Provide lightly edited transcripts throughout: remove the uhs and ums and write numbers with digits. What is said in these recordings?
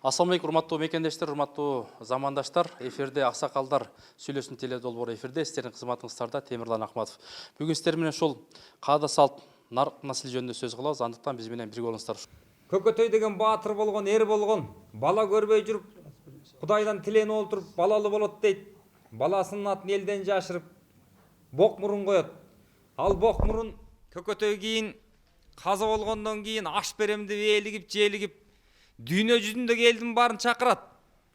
Ассалаумалейкум, урматтуу мекендештер, урматтуу замандаштар. Эфирде Аксакалдар сүйлөсүн теле долбоору эфирде, сиздердин кызматыңыздарда Темирлан Ахматов. Бүгүн сиздер менен ушул каада салт, нарк наsil жөнүндө сөз кылабыз. Андыктан биз менен бирге болуңуздар. Көкөтөй деген баатыр болгон, эр болгон, бала көрбөй жүрүп, Кудайдан тилени олтуруп, балалы болот дейт. Баласынын атын элден жашырып, бок мурун коет. Ал бок мурун көкөтөй кийин каза болгондон кийин аш берем деп ээлигип, жээлигип, дүйнө жүзүндөгү элдин баарын чакырат.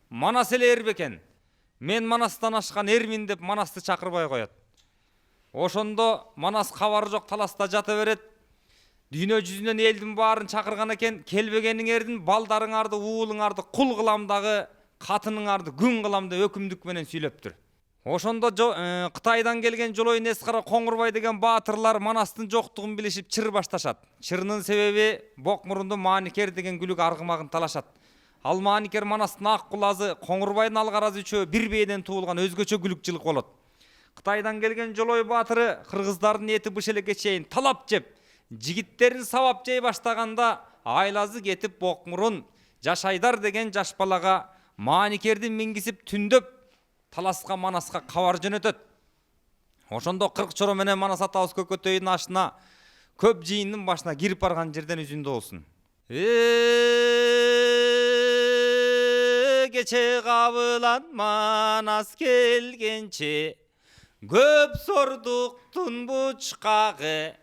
Манас эле эр бекен. Мен Манастан ашкан эрмин деп Манасты чакырбай коет. Ошондо Манас кабары жок таласта жата берет. Дүйнө жүзүнөн элдин баарын чакырган экен, келбегениң эрдин балдарыңарды, уулуңарды кул кылам дагы, катыныңарды күн кылам деп өкүмдүк менен сүйлөптүр. Ошондо Кытайдан келген Жолой Нескара Коңурбай деген баатырлар Манастын жоктугун билишип чыр башташат. Чырынын себеби бок мурунду Maanikер деген күлүк аргымагын талашат. Ал Maanikер Манастын ак кулазы, Коңурбайдын алгаразы үчөө бир бээден туулган өзгөчө күлүкчүлүк болот. Кытайдан келген Жолой баатыры кыргыздардын эти быш элекке чейин талап жеп, жигиттерин сабап жей баштаганда айлазы кетип бок мурун Жашайдар деген жаш балага Maanikерди мингисип түндөп таласка Манаска кабар жөнөтөт. Ошондо 40 чоро менен Манас атабыз көкөтөйдүн ашына көп жыйындын башына кирип барган жерден үзүндө болсун. Кече кабылан Манас келгенче көп сордуктун бучкагы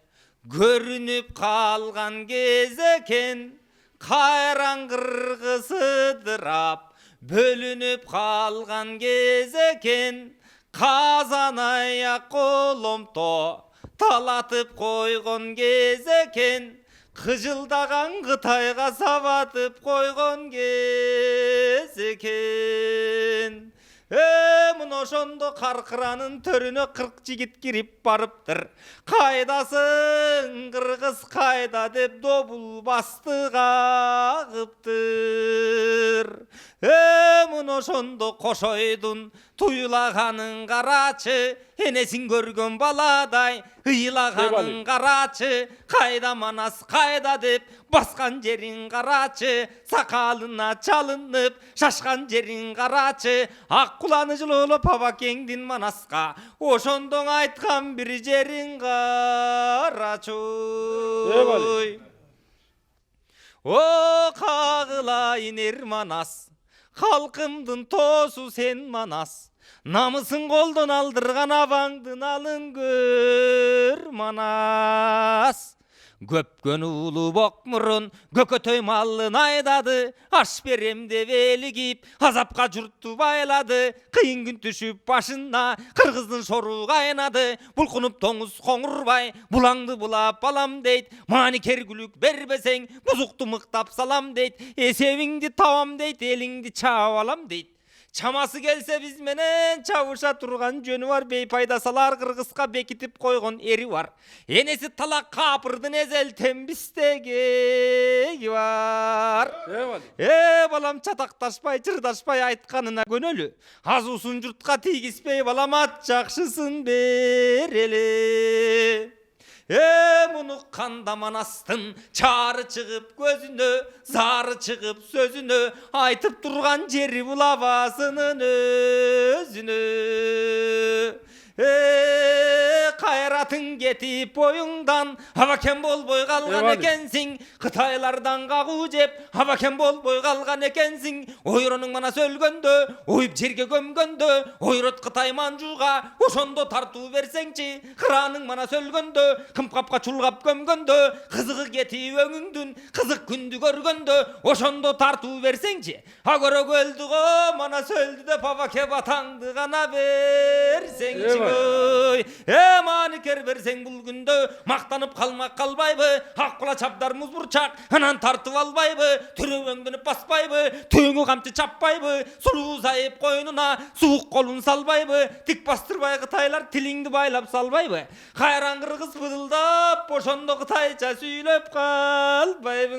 көрүнүп калган кез экен, кайран кыргызыдырап бөлүнүп калган кез экен, казан аяк коломто талатып койгон кез экен, кыжылдаган Кытайга сабатып койгон кез экен. Мына ошондо каркыранын төрүнө 40 жигит кирип барыптыр. Кайдасың кыргыз кайда деп добул басты кагыптыр. Мына ошондо Кошойдун туйлаганын карачы, энесин көргөн баладай ыйлаганын карачы, кайда Манас кайда деп баскан жерин карачы, сакалына чалынып шашкан жерин карачы, ак куланы жылуулап Абакеңдин Манаска ошондоң айткан бир жерин карачы. О кагылайын эр Манас, халкымдын тоосу сен Манас, намысын колдон алдырган абаңдын алын көр Манас. Көпкөн уулу бок мурун көкөтөй малын айдады, аш берем деп элигип азапка журтту байлады. Кыйын күн түшүп башына кыргыздын шору кайнады, булкунуп тоңуз Коңурбай булаңды булап алам дейт. Maanikер күлүк бербесең бузукту мыктап салам дейт. Эсебиңди табам дейт, элиңди чаап алам дейт. Чамасы келсе биз менен чабыша турган жөнү бар, бейпайда салар кыргызга бекитип койгон эри бар. Энеси талак капырдын эзел тембистеги бар. Балам чатакташпай, чырдашпай айтканына көнөлү. Азуусун журтка тийгизбей балам ат жакшысын берели. Муну канда Манастын чары чыгып көзүнө, зары чыгып сөзүнө, айтып турган жери бул абасынын өзүнө. Кайратың кетип боюңдан Абакем болбой калган экенсиң, Кытайлардан кагуу жеп Абакем болбой калган экенсиң. Ойронуң Манас өлгөндө, оюп жерге көмгөндө, ойрот Кытай манжууга ошондо тартуу берсеңчи. Кыраның Манас өлгөндө, кымкапка чулгап көмгөндө, кызыгы кетип өңүңдүн кызык күндү көргөндө, ошондо тартуу берсеңчи. Агөрөк өлдү го Манас өлдү деп Абаке батаңды гана берсеңчи. Maanikер берсең бул күндө мактанып калмак калбайбы? Ак кула чабдар муз бурчак анан тартып албайбы? Түрөбөңдөнүп баспайбы? Төөңү камчы чаппайбы? Сулуу сайып койнуна суук колун салбайбы? Тик бастырбай Кытайлар тилиңди байлап салбайбы? Кайран кыргыз быдылдап ошондо Кытайча сүйлөп калбайбы?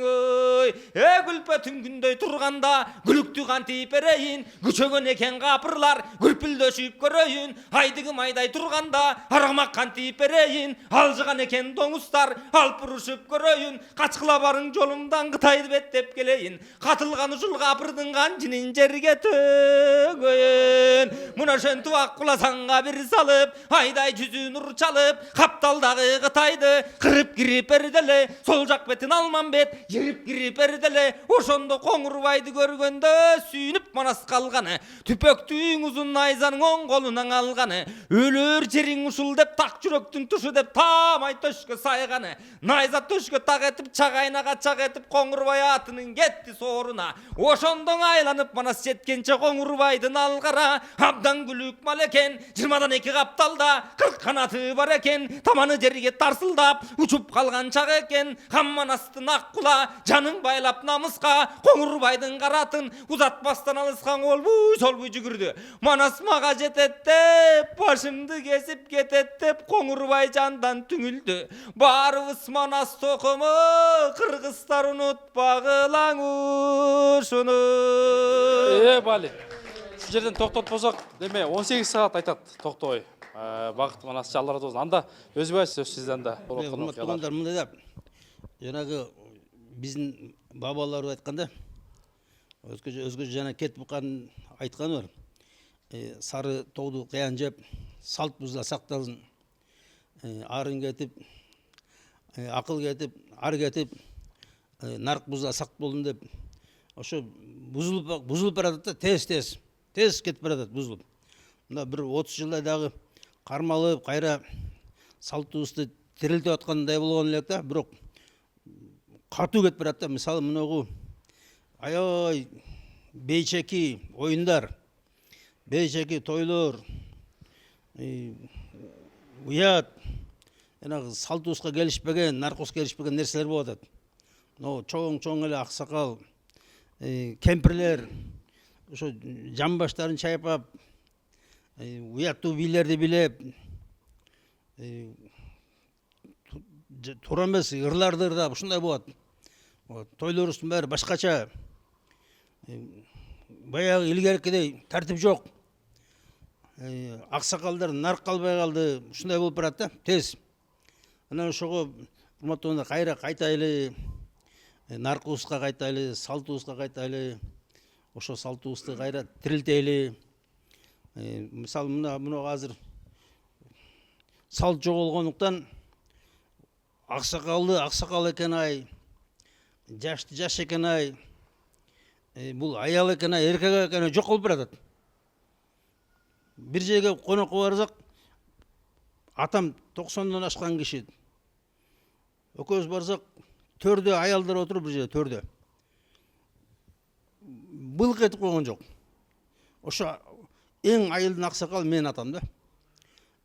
Күлпөтүн күндөй турганда күлүктү кантип берейин? Күчөгөн экен капырлар күрпүлдөшүп көрөйүн. Айдыгым айдай турганда аргамак кантип берейин, алжыган экен доңуздар, алып урушуп көрөйүн, качкыла барың жолумдан Кытайды беттеп келейин, катылган ушулга бырдынган жинин жерге төгөйүн. Мына ошентип аккуласаңга бир салып, айдай жүзүн нур чалып, капталдагы Кытайды кырып кирип берделе, сол жак бетин Алмамбет жирип кирип берделе, ошондо Коңурбайды көргөндө сүйүнүп манас калганы, түпөктүң узун найзанын оң колунан алганы, өлөр жериң ушул деп так жүрөктүн тушу деп таамай төшкө сайганы, найза төшкө так этип чагайнага чак этип Коңурбай атынын кетти сооруна. Ошондон айланып манас жеткенче Коңурбайдын алгара абдан күлүк мал экен, 20дан 2 капталда 40 канаты бар экен, таманы жерге тарсылдап учуп калган чак экен. Хамманастын аккула жанын байлап намыска Коңурбайдын каратын узатпастан алыскан олбуй солбуй жүгүрдү. Манас мага жетет деп, башымды кесип кетет деп Коңурбай жандан түңүлдү. Барыбыз манас токуму, кыргыздар унутпагылаң ушуну. Бали. Şu жерден токтотпосок, деме 18 саат айтат токтой. Багыт манас жаллар болсун. Анда өзбай сөз сизден да. Урматтуулар, мындай да. Жанагы биздин бабалар айтканда, өзгөчө жана кетип калган айтканы бар. Сары тоуду кыян жеп, салт бузда сакталсын. Арын кетип, акыл кетип, ар кетип, нарк бузда сак болдун деп. Ошо бузулуп баратат да, тез кетип баратат бузулуп. Мына бир 30 жылдай дагы кармалып, кайра салтыбызды тирилтип аткандай болгон элек да, бирок катуу кетип барат да. Мисалы мынагу аябай бейчеки оюндар, бейчеки тойлор, уят, жанагы салтыбызга келишпеген, наркоско келишпеген нерселер болуп атат. Но чоң эле аксакал, кемпирлер ошо жамбаштарын чайпап, уяттуу бийлерди билеп, туура эмес ырларды ырдап ушундай болот. Тойлорубуздун баары башкача. Баягы илгеркидей тартип жок. Аксакалдар нарк калбай калды, ушундай болуп барат да, тез. Анан ошого урматтуулар кайра кайтайлы, наркыбызга кайтайлы, салтыбызга кайтайлы, ошо салтыбызды кайра тирилтели. Мисалы мына азыр салт жоголгондуктан аксакал экен ай, жашты жаш экен ай, бул аял экен ай, эркек экен ай жок болуп баратат. Бир жерге конокко барсак, атам 90дан ашкан киши. Экөөбүз барсак, төрдө аялдар отуруп бир жерде, төрдө. Былк этип койгон жок. Ошо эң айылдын аксакалы менин атам да.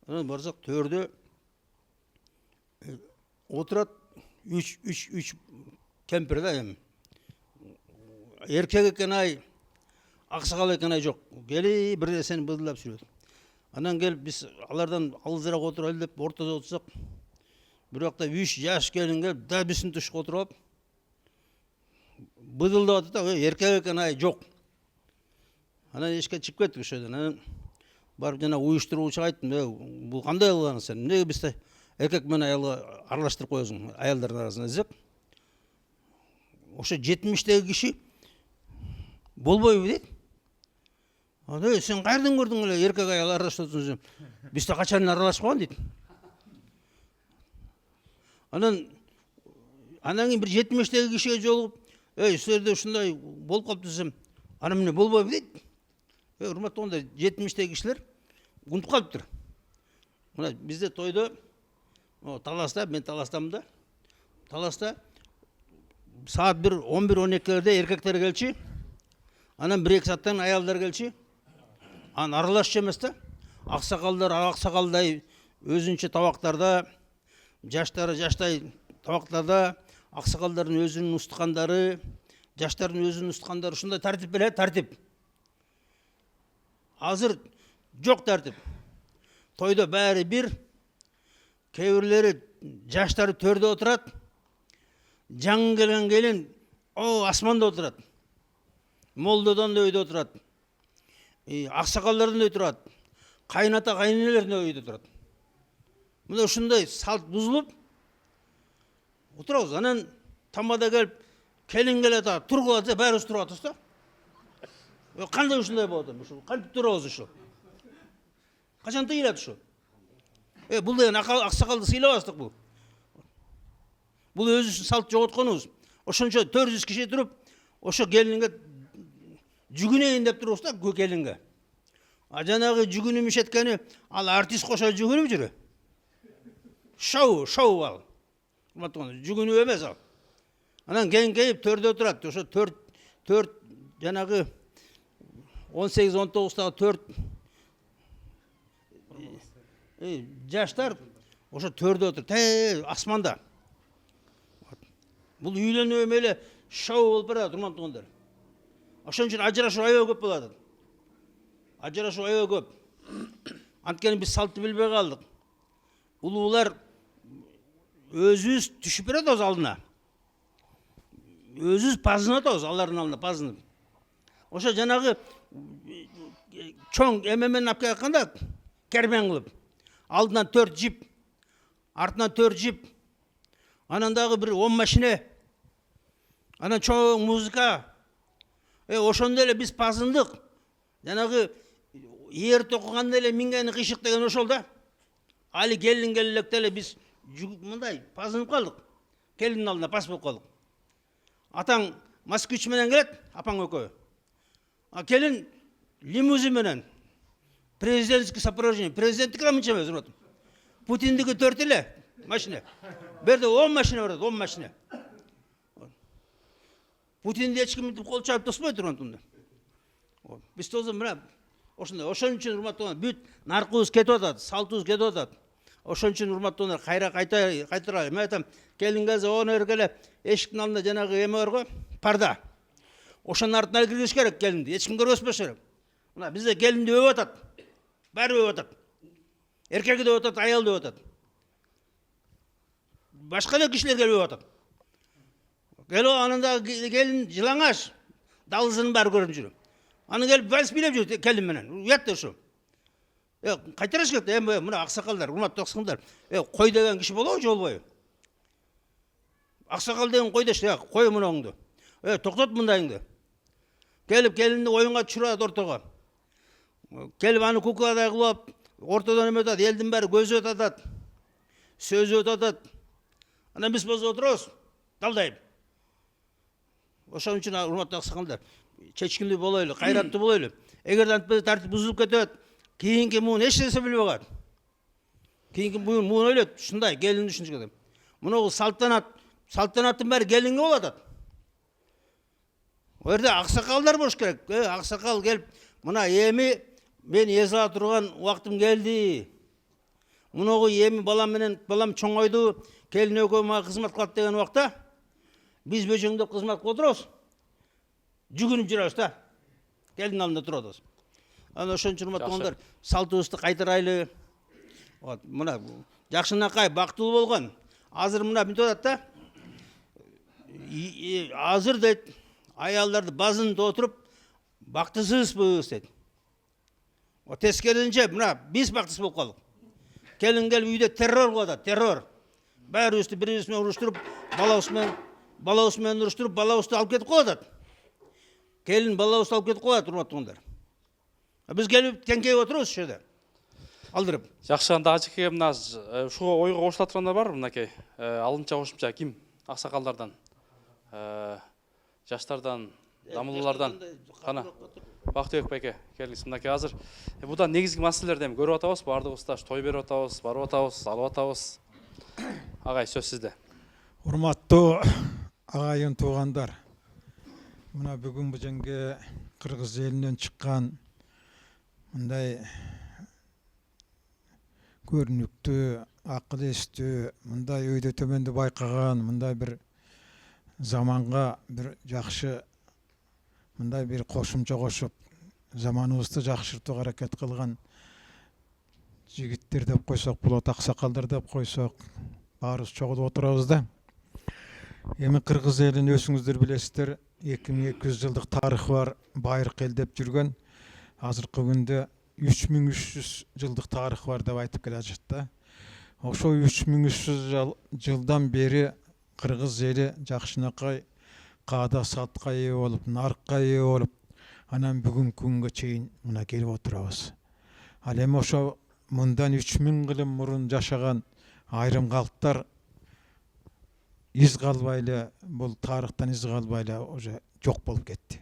Анан барсак, төрдө отурат, үч кемпир да эми. Эркек экен ай, аксакал экен ай жок. Кели бир нерсени быдылдап сүрөт. Анан келип биз алардан алысыраак отурайлы деп ортодо отурсак, бирокта 3 жаш келин келип, да биздин тушка отуруп алып, быдылдап атат да, эркек экен ай жок. Анан эшикке чыгып кеттик ошодон. Анан барып жана уюштуруучуга айттым, бул кандай кылган сен? Эмнеге бизди эркек менен аялга аралаштырып коесуң аялдардын арасына десек? Ошо 70-теги киши болбойбу дейт. Анда сен кайерден көрдүң эле эркек аял аралашып отурсуң? Бизде качан аралашпаган дейт. Анан кийин бир 70-теги кишиге жолугуп, силерде ушундай болуп калыптыр десем, ана эмне болбойбу дейт. Урматтуулар, 70-теги кишилер унутуп калыптыр. Мына бизде тойдо, Таласта, мен Таластамын да. Таласта саат 11-12-лерде эркектер келчи, анан 1-2 сааттан аялдар келчи. Анан аралашчу эмес да. Аксакалдар аксакалдай өзүнчө табактарда, жаштары жаштай табактарда, аксакалдардын өзүнүн устукандары, жаштардын өзүнүн устукандары, ушундай тартип беле, тартип. Азыр жок тартип. Тойдо баары бир, кээ жаштары төрдө отурат, жаңы келген келин асманда отурат. Молдодон да өйдө отурат. Аксакалдардан да өйдө турат. кайната кайненелер үйдө турат. Мына ушундай салт бузулуп отурабыз. Анан тамада келип келин келет, тургула десе баарыбыз туруп атабыз да. Кандай ушундай болот эми ушу? Кантип турабыз ушу? Качан тыйылат ушу? Бул деген аксакалды сыйлабастык бул. Бул өзүбүздүн салт жоготконубуз. Ошончо 400 киши туруп, ошо келинге жүгүнөйүн деп турубуз да келинге. Жанагы жүгүнүп ишеткени ал артист кошо жүгүнүп жүрү. Шоу ал. Жүгүнүп эмес ал. Анан кеңкейип төрдө турат. Ошо 4 жанагы 18-19-тагы 4 жаштар ошо төрдө отуруп, асманда. Бул үйлөнүү эми эле шоу болуп барат, урматтуу туугандар. Ошон үчүн ажырашуу аябай көп болот. Ажырашуу аябай көп. Анткени биз салтты билбей калдык. Улуулар өзүбүз түшүп беребиз алдына. Өзүбүз пазынып атабыз, алардын алдына пазынып. Ошо жанагы чоң эмемен алып келатканда кермен кылып, алдынан 4 жип, артынан 4 жип, анан дагы бир 10 машина, анан чоң музыка. Ошондо эле биз пазындык. Жанагы ер токуганда эле мингени кыйшык деген ошол да. Али келин келелекте эле биз мындай пазынып калдык. Келиндин алдына пас болуп калдык. Атаң москвич менен келет, апаң экөө. Келин лимузин менен. Президентский сопровождение. Президенттики да мынча эмес. Путиндики 4 эле машина. Берде 10 машина барат, 10 машина. Путинди эч ким кол чабып тоспойт турган. Биз тозо мына ошондой. Ошон үчүн урматтуу бүт наркыбыз кетип атат, салтыбыз кетип атат. Ошон үчүн урматтуу кайра кайтаралы. Мен айтам, келин келсе оны эркеле эшиктин алдында жанагы эме бар го, парда. Ошонун артына киргизиш керек келинди. Эч ким көрбөс керек. Мына бизде келинди өбүп атат. Баары өбүп атат. Эркеги деп атат, аял деп атат. Башка да кишилер келип өбүп атат. Анында келин жылаңаш, далызынын баары көрүнүп жүрүп. Аны келип вальс бийлеп жүрүп келин менен. Уят да ушу. Кайтарыш керек да, эми мына аксакалдар, урматтуу аксакалдар. Кой деген киши болобу же болбойбу? Аксакал деген кой дешти, кой мунуңду. Токтот мындайыңды. Келип келинди оюнга түшүрөт ортого. Келип аны кукладай кылып, ортодон эме атат, элдин баары көзү атат. Сөзү атат. Анан биз болсо отурабыз, далдайып. Ошон үчүн урматтуу аксакалдар, чечкиндүү болойлу, кайраттуу болойлу. Эгерде антпесе тартип бузулуп кетет, кийинки муун эч нерсе билбей калат. Кийинки муун ойлойт, ушундай келин ушунча керек. Мунугу салтанаттын баары келинге болуп атат. О жерде аксакалдар болуш керек. Аксакал келип, мына эми мен эзала турган убактым келди. Мунугу эми балам чоңойду, келин экөө мага кызмат кылат деген убакта биз бөжөңдөп кызмат кылып отурабыз. Жүгүнүп жүрөбүз да. Келиндин алдында туруп атабыз. Анан ошон үчүн урматтуу салтыбызды кайтарайлы. Мына жакшынакай бактылуу болгон. Азыр мына мынтип атат да. Азыр дейт, аялдарды базынып отуруп, бактысызбыз дейт. Тескерисинче мына биз бактысыз болуп калдык. Келин келип үйдө террор кылып атат, террор. Баарыбызды бири-бирибиз менен уруштуруп, балабыз менен уруштуруп, балабызды алып кетип коюп атат. Келин балабызды алып кетип коюат, урматтуугандар. Биз келип теңкейип отурубуз ошол жерде. Алдырып. Жакшы, анда ажеке мына ушуга ойго кошула тургандар бар мынакей. Алынча кошумча ким? Аксакалдардан, жаштардан, дамылуулардан. Кана Бактыбек байке, келиңиз мынакей азыр. Будан негизги маселелерди эми көрүп атабыз, баардыгыбыз да той берип атабыз, барып атабыз, алып атабыз. Агай, сөз сизде. Урматтуу агайын туугандар. Мына бүгүн буженге кыргыз элинен чыккан мындай көрүнүктүү, акыл эстүү, мындай өйдө төмөндү байкаган, мындай бир заманга бир жакшы мындай бир кошумча кошуп, заманыбызды жакшыртууга аракет кылган жигиттер деп койсок болот, аксакалдар деп койсок, баарыбыз чогулуп отурабыз да. Эми кыргыз элин өзүңүздөр билесиздер, 2200 жылдык тарыхы бар, байыркы эл деп жүргөн. Азыркы күндө 3300 жылдық тарихы бар деп айтып келе жатыр да. Ошо 3300 жылдан бери кыргыз эли жакшынакай каада салтка ээ болуп, нарыкка ээ болуп, анан бүгүнкү күнгө чейин мына келип отурабыз. Ал эми ошо мындан 3000 кылым мурун жашаган айрым калктар из калбай эле, бул тарыхтан из калбай эле уже жок болуп кетти.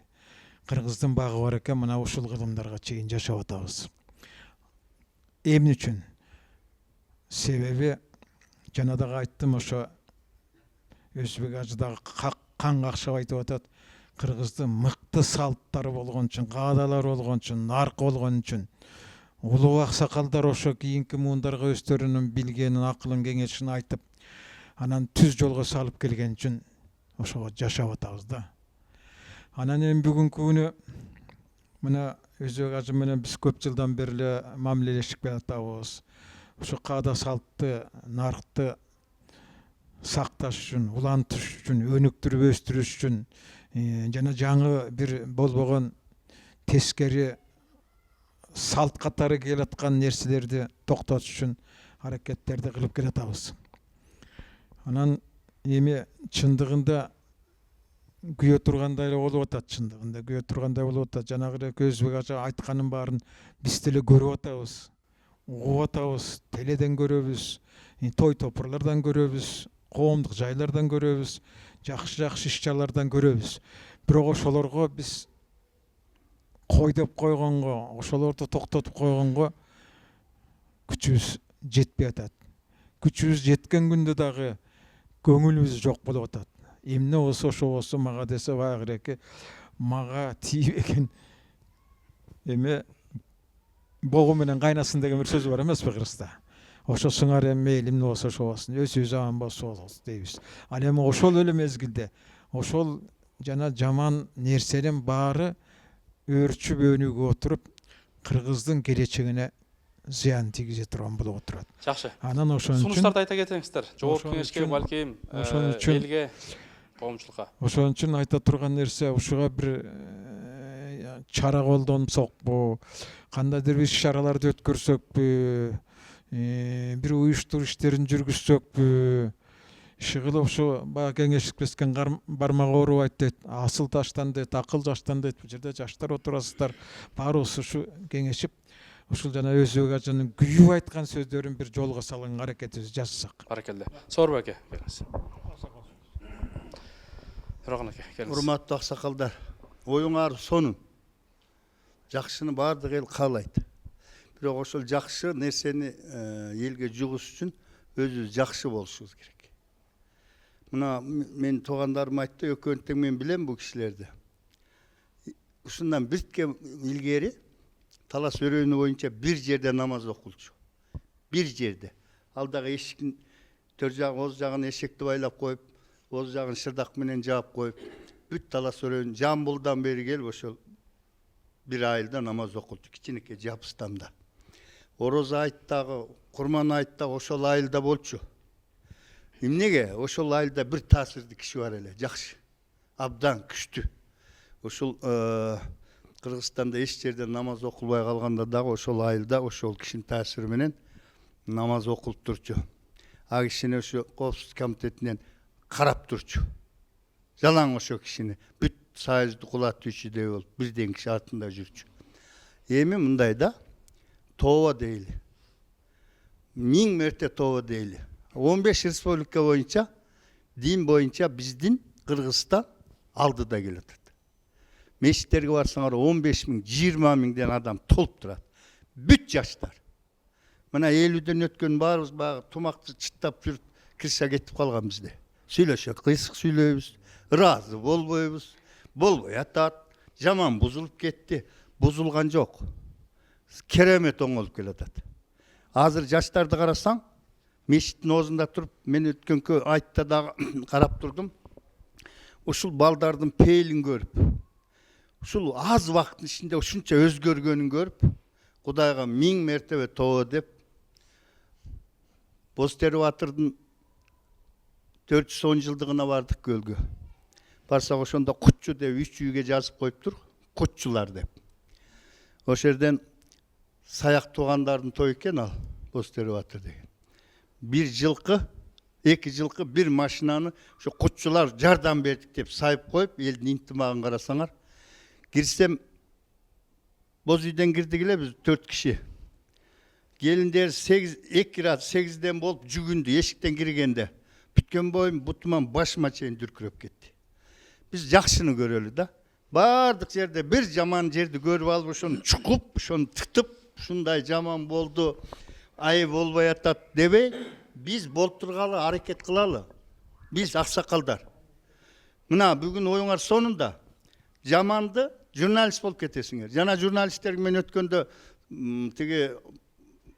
Кыргыздын багы бар экен, мына ушул кылымдарга чейин жашап атабыз. Эмне үчүн? Себеби жана дагы айттым, ошо Өзбек ажы дагы кан какшап айтып атат. Кыргыздын мыкты салттары болгон үчүн, каадалары болгон үчүн, нарк болгон үчүн улуу аксакалдар ошо кийинки муундарга өздөрүнүн билгенин, акылын, кеңешин айтып, анан түз жолго салып келген үчүн ошого жашап атабыз да. Анан эми бүгүнкү күнү мына Өзбек ажы менен биз көп жылдан бери эле мамилелешип келатабыз. Ошо каада салтты, наркты сакташ үчүн, улантыш үчүн, өнүктүрүп өстүрүш үчүн жана жаңы бир болбогон тескери салт катары келаткан нерселерди токтотуш үчүн аракеттерди кылып келатабыз. Анан эми чындыгында күйө тургандай эле болуп атат, чындыгында күйө тургандай болуп атат. Жанагы эле Өзбек ажы айтканын баарын биз деле көрүп атабыз, угуп атабыз, теледен көрөбүз, той топурлардан көрөбүз, коомдук жайлардан көрөбүз, жакшы иш-чаралардан көрөбүз. Бирок ошолорго биз кой деп койгонго, ошолорду токтотуп койгонго күчүбүз жетпей атат. Күчүбүз жеткен күндө дагы көңүлүбүз жок болуп атат. Эмне болсо ошо болсо мага десе баягыреки мага тийбеген эме богу менен кайнасын деген бир сөз бар эмеспи кыргызда. Ошо сыңар эми мейли эмне болсо ошо болсун, өзүбүз аман болсо дейбиз. Ал эми ошол эле мезгилде ошол жана жаман нерсенин баары өөрчүп өнүгүп отуруп кыргыздын келечегине зыян тийгизе турган болуп отурат. Жакшы. Анан ошон үчүн Сунуштарды айта кетиңиздер. Жооп кеңешке, балким элге, коомчулукка. Ошон үчүн айта турган нерсе ушуга бир чара колдонсокпу, кандайдыр бир иш-чараларды өткөрсөкпү, бир уюштуруу иштерин жүргүзсөкпү, иши кылып ушу баягы кеңешиптескен бармак оорубайт дейт, асыл таштан дейт, акыл жаштан дейт. Бул жерде жаштар отурасыздар. Баарыбыз ушу кеңешип, ушул жана Өзбек ажынын күйүп айткан сөздөрүн бир жолго салганга аракетибизди жасасак. Баракелде. Сооронбай аке, келиңиз. Рогон аке, келиңиз. Урматтуу аксакалдар, оюңар сонун. Жакшыны баардык эл каалайт. Бирок ошол жакшы нерсени элге жугуш үчүн өзүбүз жакшы болушубуз керек. Мына мен туугандарым айтты, экөөнү тең мен билем бул кишилерди. Ушундан биртке илгери талас өрөөнү боюнча бир жерде намаз окулчу. Бир жерде. Ал дагы эшиктин төр жагы, оз жагын эшекти байлап коюп, оз жагын шырдак менен жаап коюп, бүт талас өрөөнү Жамбылдан бери келип ошол бир айылда намаз окулчу, кичинекей Жапыстамда. Ороза айттагы, Курман айттагы ошол айылда болчу. Эмнеге? Ошол айылда бир таасирдүү киши бар эле, жакшы. Абдан күчтүү. Ошол Кыргызстанда эч жерде намаз окулбай калганда дагы ошол айылда ошол кишинин таасири менен намаз окулуп турчу. А кишини ошо коопсуздук комитетинен карап турчу. Жалаң ошо кишини бүт союзду кулатуучудай болуп, бирден киши артында жүрчү. Эми мындай да, тооба дейли. 1000 мерте тооба дейли. 15 республика боюнча, дин боюнча биздин Кыргызстан алдыда келатат. Мешиттерге барсаңар 15 000, 20 000ден адам толуп турат. Бүт жаштар. Мына 50ден өткөн баарыбыз баягы тумакты чыттап жүрүп кирше кетип калган бизде. Сүйлөшөт, кыйсык сүйлөйбүз, ыраазы болбойбуз, болбой атат, жаман бузулуп кетти, бузулган жок. Керемет оңолуп келатат. Азыр жаштарды карасаң, мешиттин оозунда туруп, мен өткөнкө айтта дагы карап турдум. Ушул балдардын пейлин көрүп, ушул аз убакыттын ичинде ушунча өзгөргөнүн көрүп, Кудайга 1000 мертебе тоо деп, Бозтери Батырдын 410 жылдыгына бардык көлгө. Барсак ошондо кутчу деп 3 үйгө жазып коюптур, кутчулар деп. Ошол жерден саяқ туғандардың той екен ал, Бостербатыр деген. Bir жылқы, 2 жылқы, bir машинаны şu құтшылар жардам бердік деп сайып қойып, елдің интимағын қарасаңар. Кірсем, боз үйден кірді келе біз 4 кіші. Gelindер 2 рат 8-ден болып жүгінді, ешіктен кіргенде. Бүткен бойым, бұтыман башыма чейін дүркіріп кетті. Біз жақшыны көрелі да. Бардық жерде bir жаман жерді көріп алып, шоны чұқып, шоны тытып, шундай жаман болды, айы болбай атат дебей, biz болып тұрғалы әрекет қылалы. Biz ақсақалдар. Мына бүгін ойыңар сонында жаманды журналист болып кетесіңер. Жана журналисттермен өткенде теге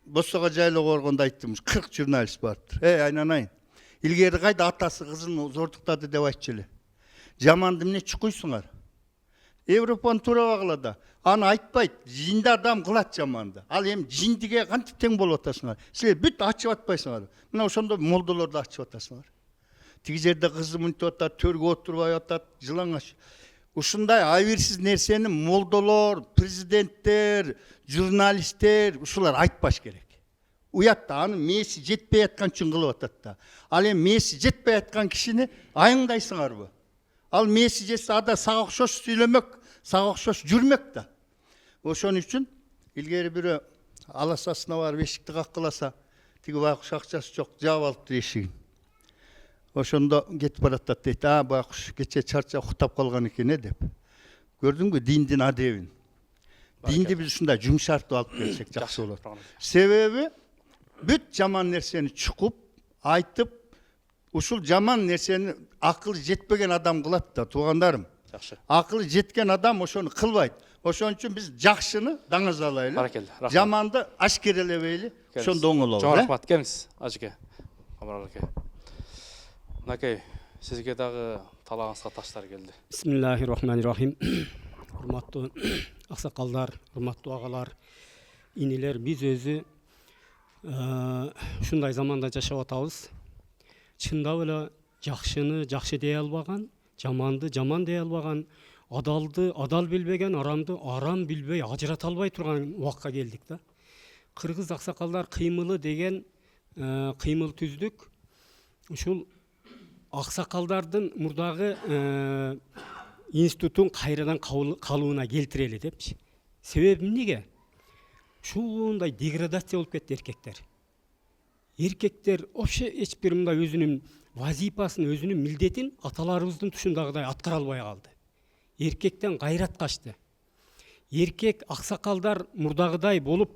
Босоға жайлы қорғанда айттым, 40 журналист барыптыр. Айнанайын. Илгері қайда атасы қызын зордықтады деп айтчылы. Жаманды міне чықойсыңар. Европаны тура бағылада. Аны айтпайды, жинді адам қылат жаманды. Ал ем жиндіге қанты тең болып атасыңар. Сілер бүт açып атпайсыңар. Мына ошондо молдолорды açып атасыңар. Тиги жерде қызы мүнтіп атат, төрге отырбай атат, жылаң аш. Ушундай айырсыз нерсени молдолор, президенттер, журналисттер, ушулар айтпаш керек. Уятта аны мээси жетпей аткан үчүн кылып атат да. Ал эми мээси жетпей аткан кишини айыңдайсыңарбы? Ал мээси жетсе ада сага окшош сүйлөмөк, сага окшош жүрмөк да. Ошон үчүн илгери бирөө аласасына барып эшикти каккыласа, тиги байкуш акчасы жок, жаап алыптыр эшигин. Ошондо кетип баратат дейт, байкуш кече чарчап уктап калган экен деп. Көрдүңбү диндин адебин? Динди биз ушундай жумшартып алып келсек жакшы болот. Себеби бүт жаман нерсени чукуп, айтып, ушул жаман нерсени акылы жетпеген адам кылат да, туугандарым. Жакшы. Акылы жеткен адам ошону кылбайт. Ошон үчүн биз жакшыны даңыз алайлы. Баракелде. Жаманды ашкерелебейли. Ошондо оңолобуз. Чоң рахмат. Келиңиз, ажыке. Камарал аке. Мынакей, сизге дагы талабыңызга таштар келди. Бисмиллахиррахманиррахим. Урматтуу аксакалдар, урматтуу агалар, инилер, биз өзү ушундай заманда жашап атабыз. Чындап эле жакшыны жакшы дей албаган, жаманды жаман дей албаган, адалды адал билбеген, арамды арам билбей ажырата албай турган убакка келдик да. Кыргыз аксакалдар кыймылы деген кыймыл түздүк. Ушул аксакалдардын мурдагы институтун кайрадан калууна келтирели депчи. Себеби эмнеге? Ушундай деградация болуп кетти эркектер. Эркектер вообще эч бир мындай өзүнүн вазипасын, өзүнүн милдетин аталарыбыздын тушундагыдай аткара албай калды. Эркектен гайрат качты. Эркек аксакалдар мурдагыдай болуп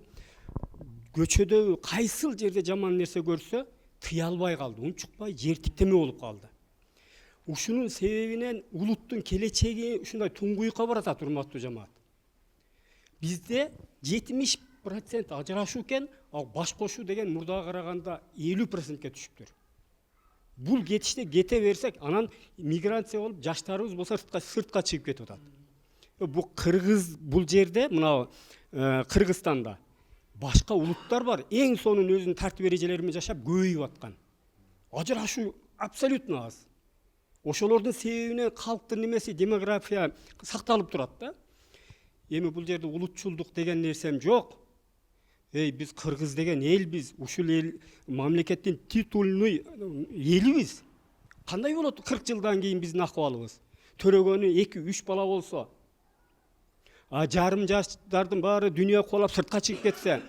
көчөдө кайсыл жерде жаман нерсе көрсө тыя албай калды, унчукпай жер тиктеме болуп калды. Ушунун себебинен улуттун келечеги ушундай туңгуюкка баратат, урматтуу жамаат. Бизде 70% ажырашуу экен, ал баш кошуу деген мурдага караганда 50%ке түшүптүр. Бул кетиште кете берсек, анан миграция болуп жаштарыбыз болсо сыртка чыгып кетип атат. Бул Кыргыз, бул жерде мына Кыргызстанда башка улуттар бар, эң сонун өзүнүн тартип эрежелери менен жашап көбөйүп аткан. Ажырашуу абсолютно аз. Ошолордун себебинен калктын немеси, демография сакталып турат да. Эми бул жерде улутчулдук деген нерсем жок. Биз Кыргыз деген элбиз, ушул эл мамлекеттин титулный элибиз. Кандай болот 40 жылдан кийин биздин акыбалыбыз? Төрөгөнү 2-3 бала болсо, жарым жаштардын баары дүйнө куалап сыртка чыгып кетсе,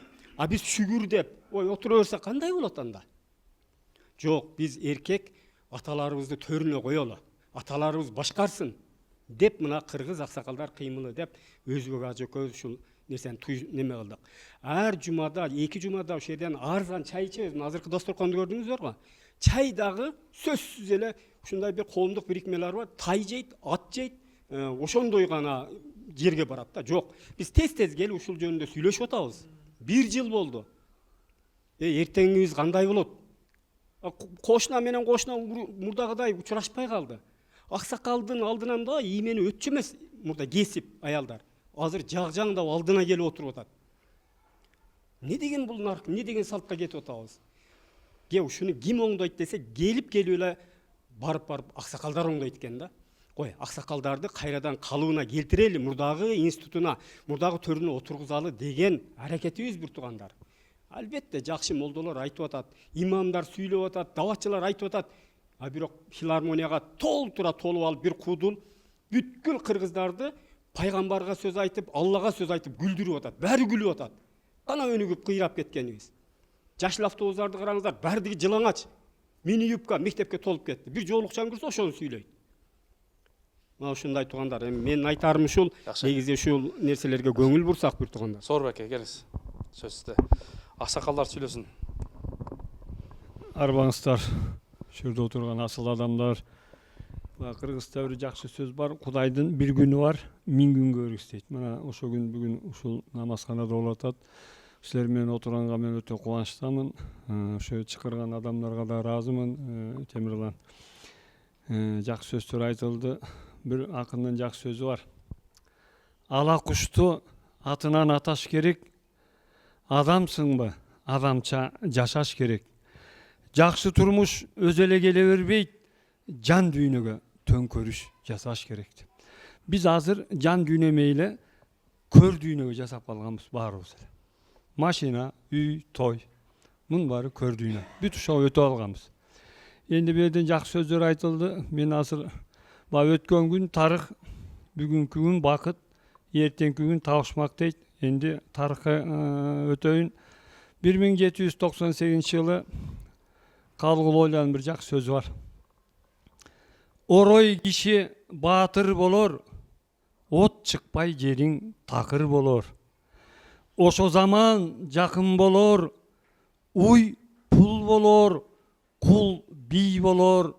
биз шүгүр деп, отура берсе кандай болот анда? Жок, биз эркек аталарыбызды төрүнө коелу. Аталарыбыз башкарсын деп мына Кыргыз аксакалдар кыймылы деп өзбек ажекөбүз ушул нерсени неме кылдык. Ар жумада, 2 жумада ошол жерден арзан чай ичебиз. Азыркы досторконду көрдүңүздөр го? Чай дагы сөзсүз эле ушундай бир коомдук бирикмелер бар. Тай жейт, ат жейт, ошондой гана жерге барат да. Жок, биз тез-тез келип ушул жөнүндө сүйлөшүп атабыз. 1 жыл болду. Эртеңибиз кандай болот? Кошуна менен кошуна мурдагыдай учурашпай калды. Аксакалдын алдынан да иймени өтчү эмес, мурда кесип аялдар. Азыр жагжаңдап алдына келип отуруп атат. Не деген бул нарк, не деген салтка кетип атабыз? Ушуну ким оңдойт десе, келип эле барып аксакалдар оңдойт экен да. кой аксакалдарды кайрадан калыбына келтирели, мурдагы институтуна, мурдагы төрүнө отургузалы деген аракетибиз бир туугандар. Албетте жакшы молдолор айтып атат, имамдар сүйлөп атат, даватчылар айтып атат. А бирок филармонияга толтура толуп алып бир кудул бүткүл кыргыздарды пайгамбарга сөз айтып, Аллага сөз айтып күлдүрүп атат. Баары күлүп атат. Ана өнүгүп кыйрап кеткенибиз. Жашыл автобустарды караңыздар, баардыгы жылаңач. Мини юбка мектепке толуп кетти. Бир жоолукчан көрсө ошону сүйлөйт. Мына ушундай туугандар, эми менин айтарым ушул, негизи ушул нерселерге көңүл бурсак бир туугандар. Сооронбек аке, келиңиз. Сөз сизде. Аксакалдар сүйлөсүн. Арбаңыздар, шүрдө отурган асыл адамдар. Кыргызда бир жакшы сөз бар, Кудайдын бир күнү бар, 1000 күнгө өргүс дейт. Мына ошо күн бүгүн ушул намазканада болуп атат. Силер менен отурганга мен өтө кубанычтамын. Ошо чакырган адамдарга да ыраазымын. Темирлан. Жакшы сөздөр айтылды. Бир акындын жакшы сөзү бар. Ала кушту атынан аташ керек. Адамсыңбы? Адамча жашаш керек. Жакшы турмуш өз эле келе бербейт. Жан дүйнөгө төңкөрүш жасаш керек. Биз азыр жан дүйнө мейли көр дүйнөгө жасап калганбыз баарыбыз. Машина, үй, той. Мунун баары көр дүйнө. Бүт ошого өтүп алганбыз. Энди бу жерден жакшы сөздөр айтылды. Мен азыр өткөн күн тарых, бүгүнкү күн бакыт, эртеңки күн табышмак дейт. Энди тарыхка өтөйүн. 1798 жылы Калгул ойланын бир жакшы сөзү бар. Орой киши баатыр болор, от чыкпай жериң такыр болор. Ошо заман жакын болор, уй пул болор, кул бий болор,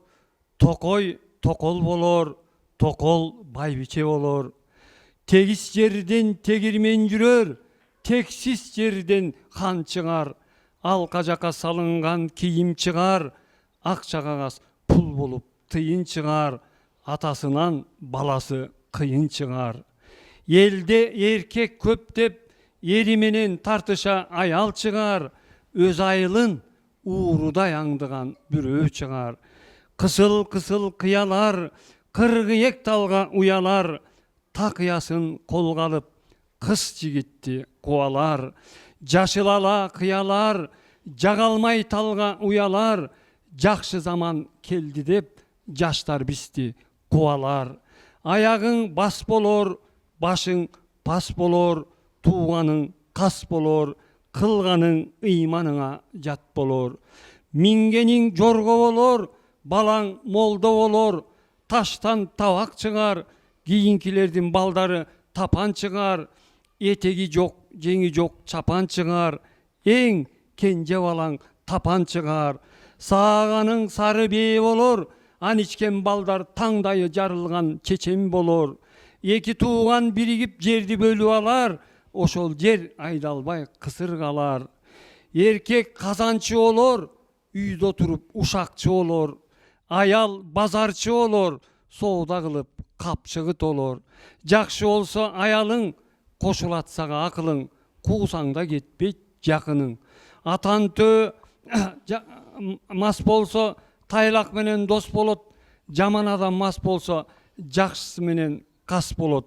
токой токол болор, токол байбиче болор. Тегис жерден тегирмен жүрөр, тексиз жерден хан чыгар. Алка жака салынган кийим чыгар, акча кагаз пул болуп тыйын чыгар. Атасынан баласы кыйын чыгар. Элде эркек көп деп, ери менен тартыша аял чыгар. Өз айылын уурудай аңдыган бирөө чыгар. Кысыл-кысыл кыялар, кыргыек талга уялар. Такыясын колго алып, кыз жигитти кубалар. Жашыл ала кыялар, жагалмай талга уялар. Жакшы заман келди деп, жаштар бизди кубалар. Аягың бас болор, башың пас болор. Тууганың кас болор, кылганың ыйманыңа жат болор. Мингениң жорго болор, балаң молдо болор. Таштан табак чыгар, кийинкилердин балдары тапан чыгар. Этеги жок, жеңи жок чапан чыгар. Эң кенже балаң тапан чыгар. Сааганың сары бээ болор, ан ичкен балдар таңдайы жарылган чечен болор. Эки тууган биригип жерди бөлүп алар, ошол жер айдалбай кысыр калар. Эркек казанчы болор, үйдө отуруп ушакчы болор. Аял базарчы болор, соода кылып капчыгыт болор. Жакшы болсо аялың, кошулат сага акылың, куусаң да кетпейт жакының. Атан төө мас болсо тайлак менен дос болот. Жаман адам мас болсо жакшысы менен кас болот.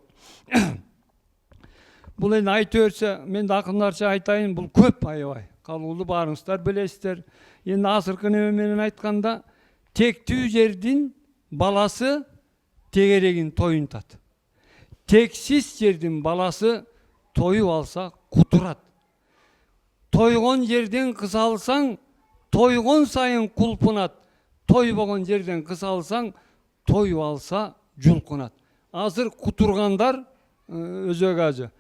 Бул эми айта берсе, мен да акындарча айтайын, бул көп аябай. Калгулду баарыңыздар билесиздер. Эми азыркы неме менен айтканда, тектүү жердин баласы тегерегин тоюнтат. Тексиз жердин баласы тоюп алса кутурат. Тойгон жерден кыз алсаң, тойгон сайын кулпунат. Тойбогон жерден кыз алсаң, тоюп алса жулкунат. Азыр кутургандар өзөк ажы,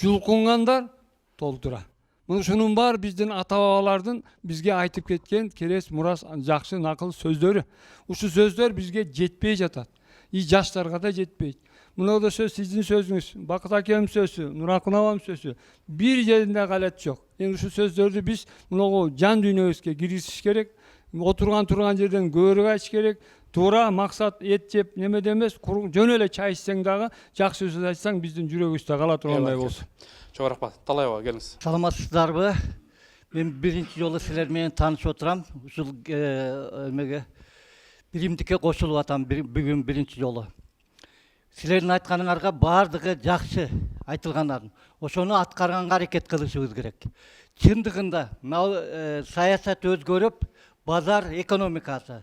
жулкунгандар толтура. Мушунун бар биздин ата-бабалардын бизге айтып кеткен керес мурас жакшы накыл сөздөрү. Ушу сөздөр бизге жетпей жатат. И жаштарга да жетпейт. Мына да сөз сиздин сөзүңүз, Бакыт акем сөзү, Нуракын абам сөзү. Бир жеринде галат жок. Эми ушу сөздөрдү биз мына жан дүйнөбүзгө киргизиш керек. Отурган жерден көөрүп айтыш керек. Туура максат эт жеп немеде эмес, жөн эле чай ичсең дагы, жакшы сөз айтсаң биздин жүрөгүбүздө кала тургандай болсун. Чоң рахмат. Талайова келиңиз. Саламатсыздарбы? Мен биринчи жолу силер менен таанышып отурам. Ушул эмеге биримдикке кошулуп атам бүгүн биринчи жолу. силердин айтканыңарга баардыгы жакшы айтылгандардын. Ошону аткарганга аракет кылышыбыз керек. Чындыгында мына саясат өзгөрүп, базар экономикасы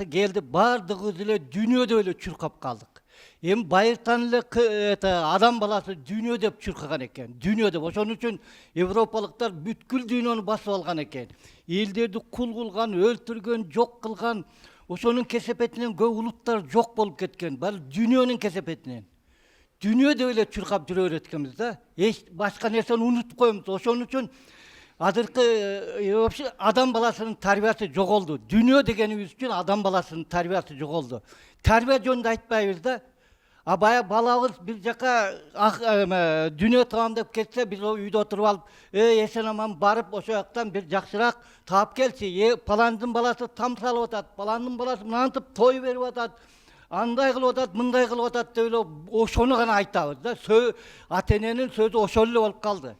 келди, баардыгыбыз эле дүйнөдө эле чуркап калдык. Эми байыртан эле адам баласы дүйнө деп чуркаган экен. Дүйнө деп. Ошон үчүн европалыктар бүткүл дүйнөнү басып алган экен. Элдерди кул кылган, өлтүргөн, жок кылган. Ошонун кесепетинен көп улуттар жок болуп кеткен. Бул дүйнөнүн кесепетинен. Дүйнөдө эле чуркап жүрө береткенбиз да. Эч башка нерсени унутуп коебуз. Ошон үчүн азыркы вообще адам баласынын тарбиясы жоголду. Дүйнө дегенибиз үчүн адам баласынын тарбиясы жоголду. Тарбия жөнүндө айтпайбыз да. А бая балабыз бир жака дүйнө тамамдап кетсе, биз үйдө отуруп алып, эсен аман барып ошо жактан бир жакшыраак таап келчи. Паландын баласы там салып атат, паландын баласы мынантип той берип атат, андай кылып атат, мындай кылып атат деп эле ошону гана айтабыз да. Ата эненин сөзү ошол эле болуп калды.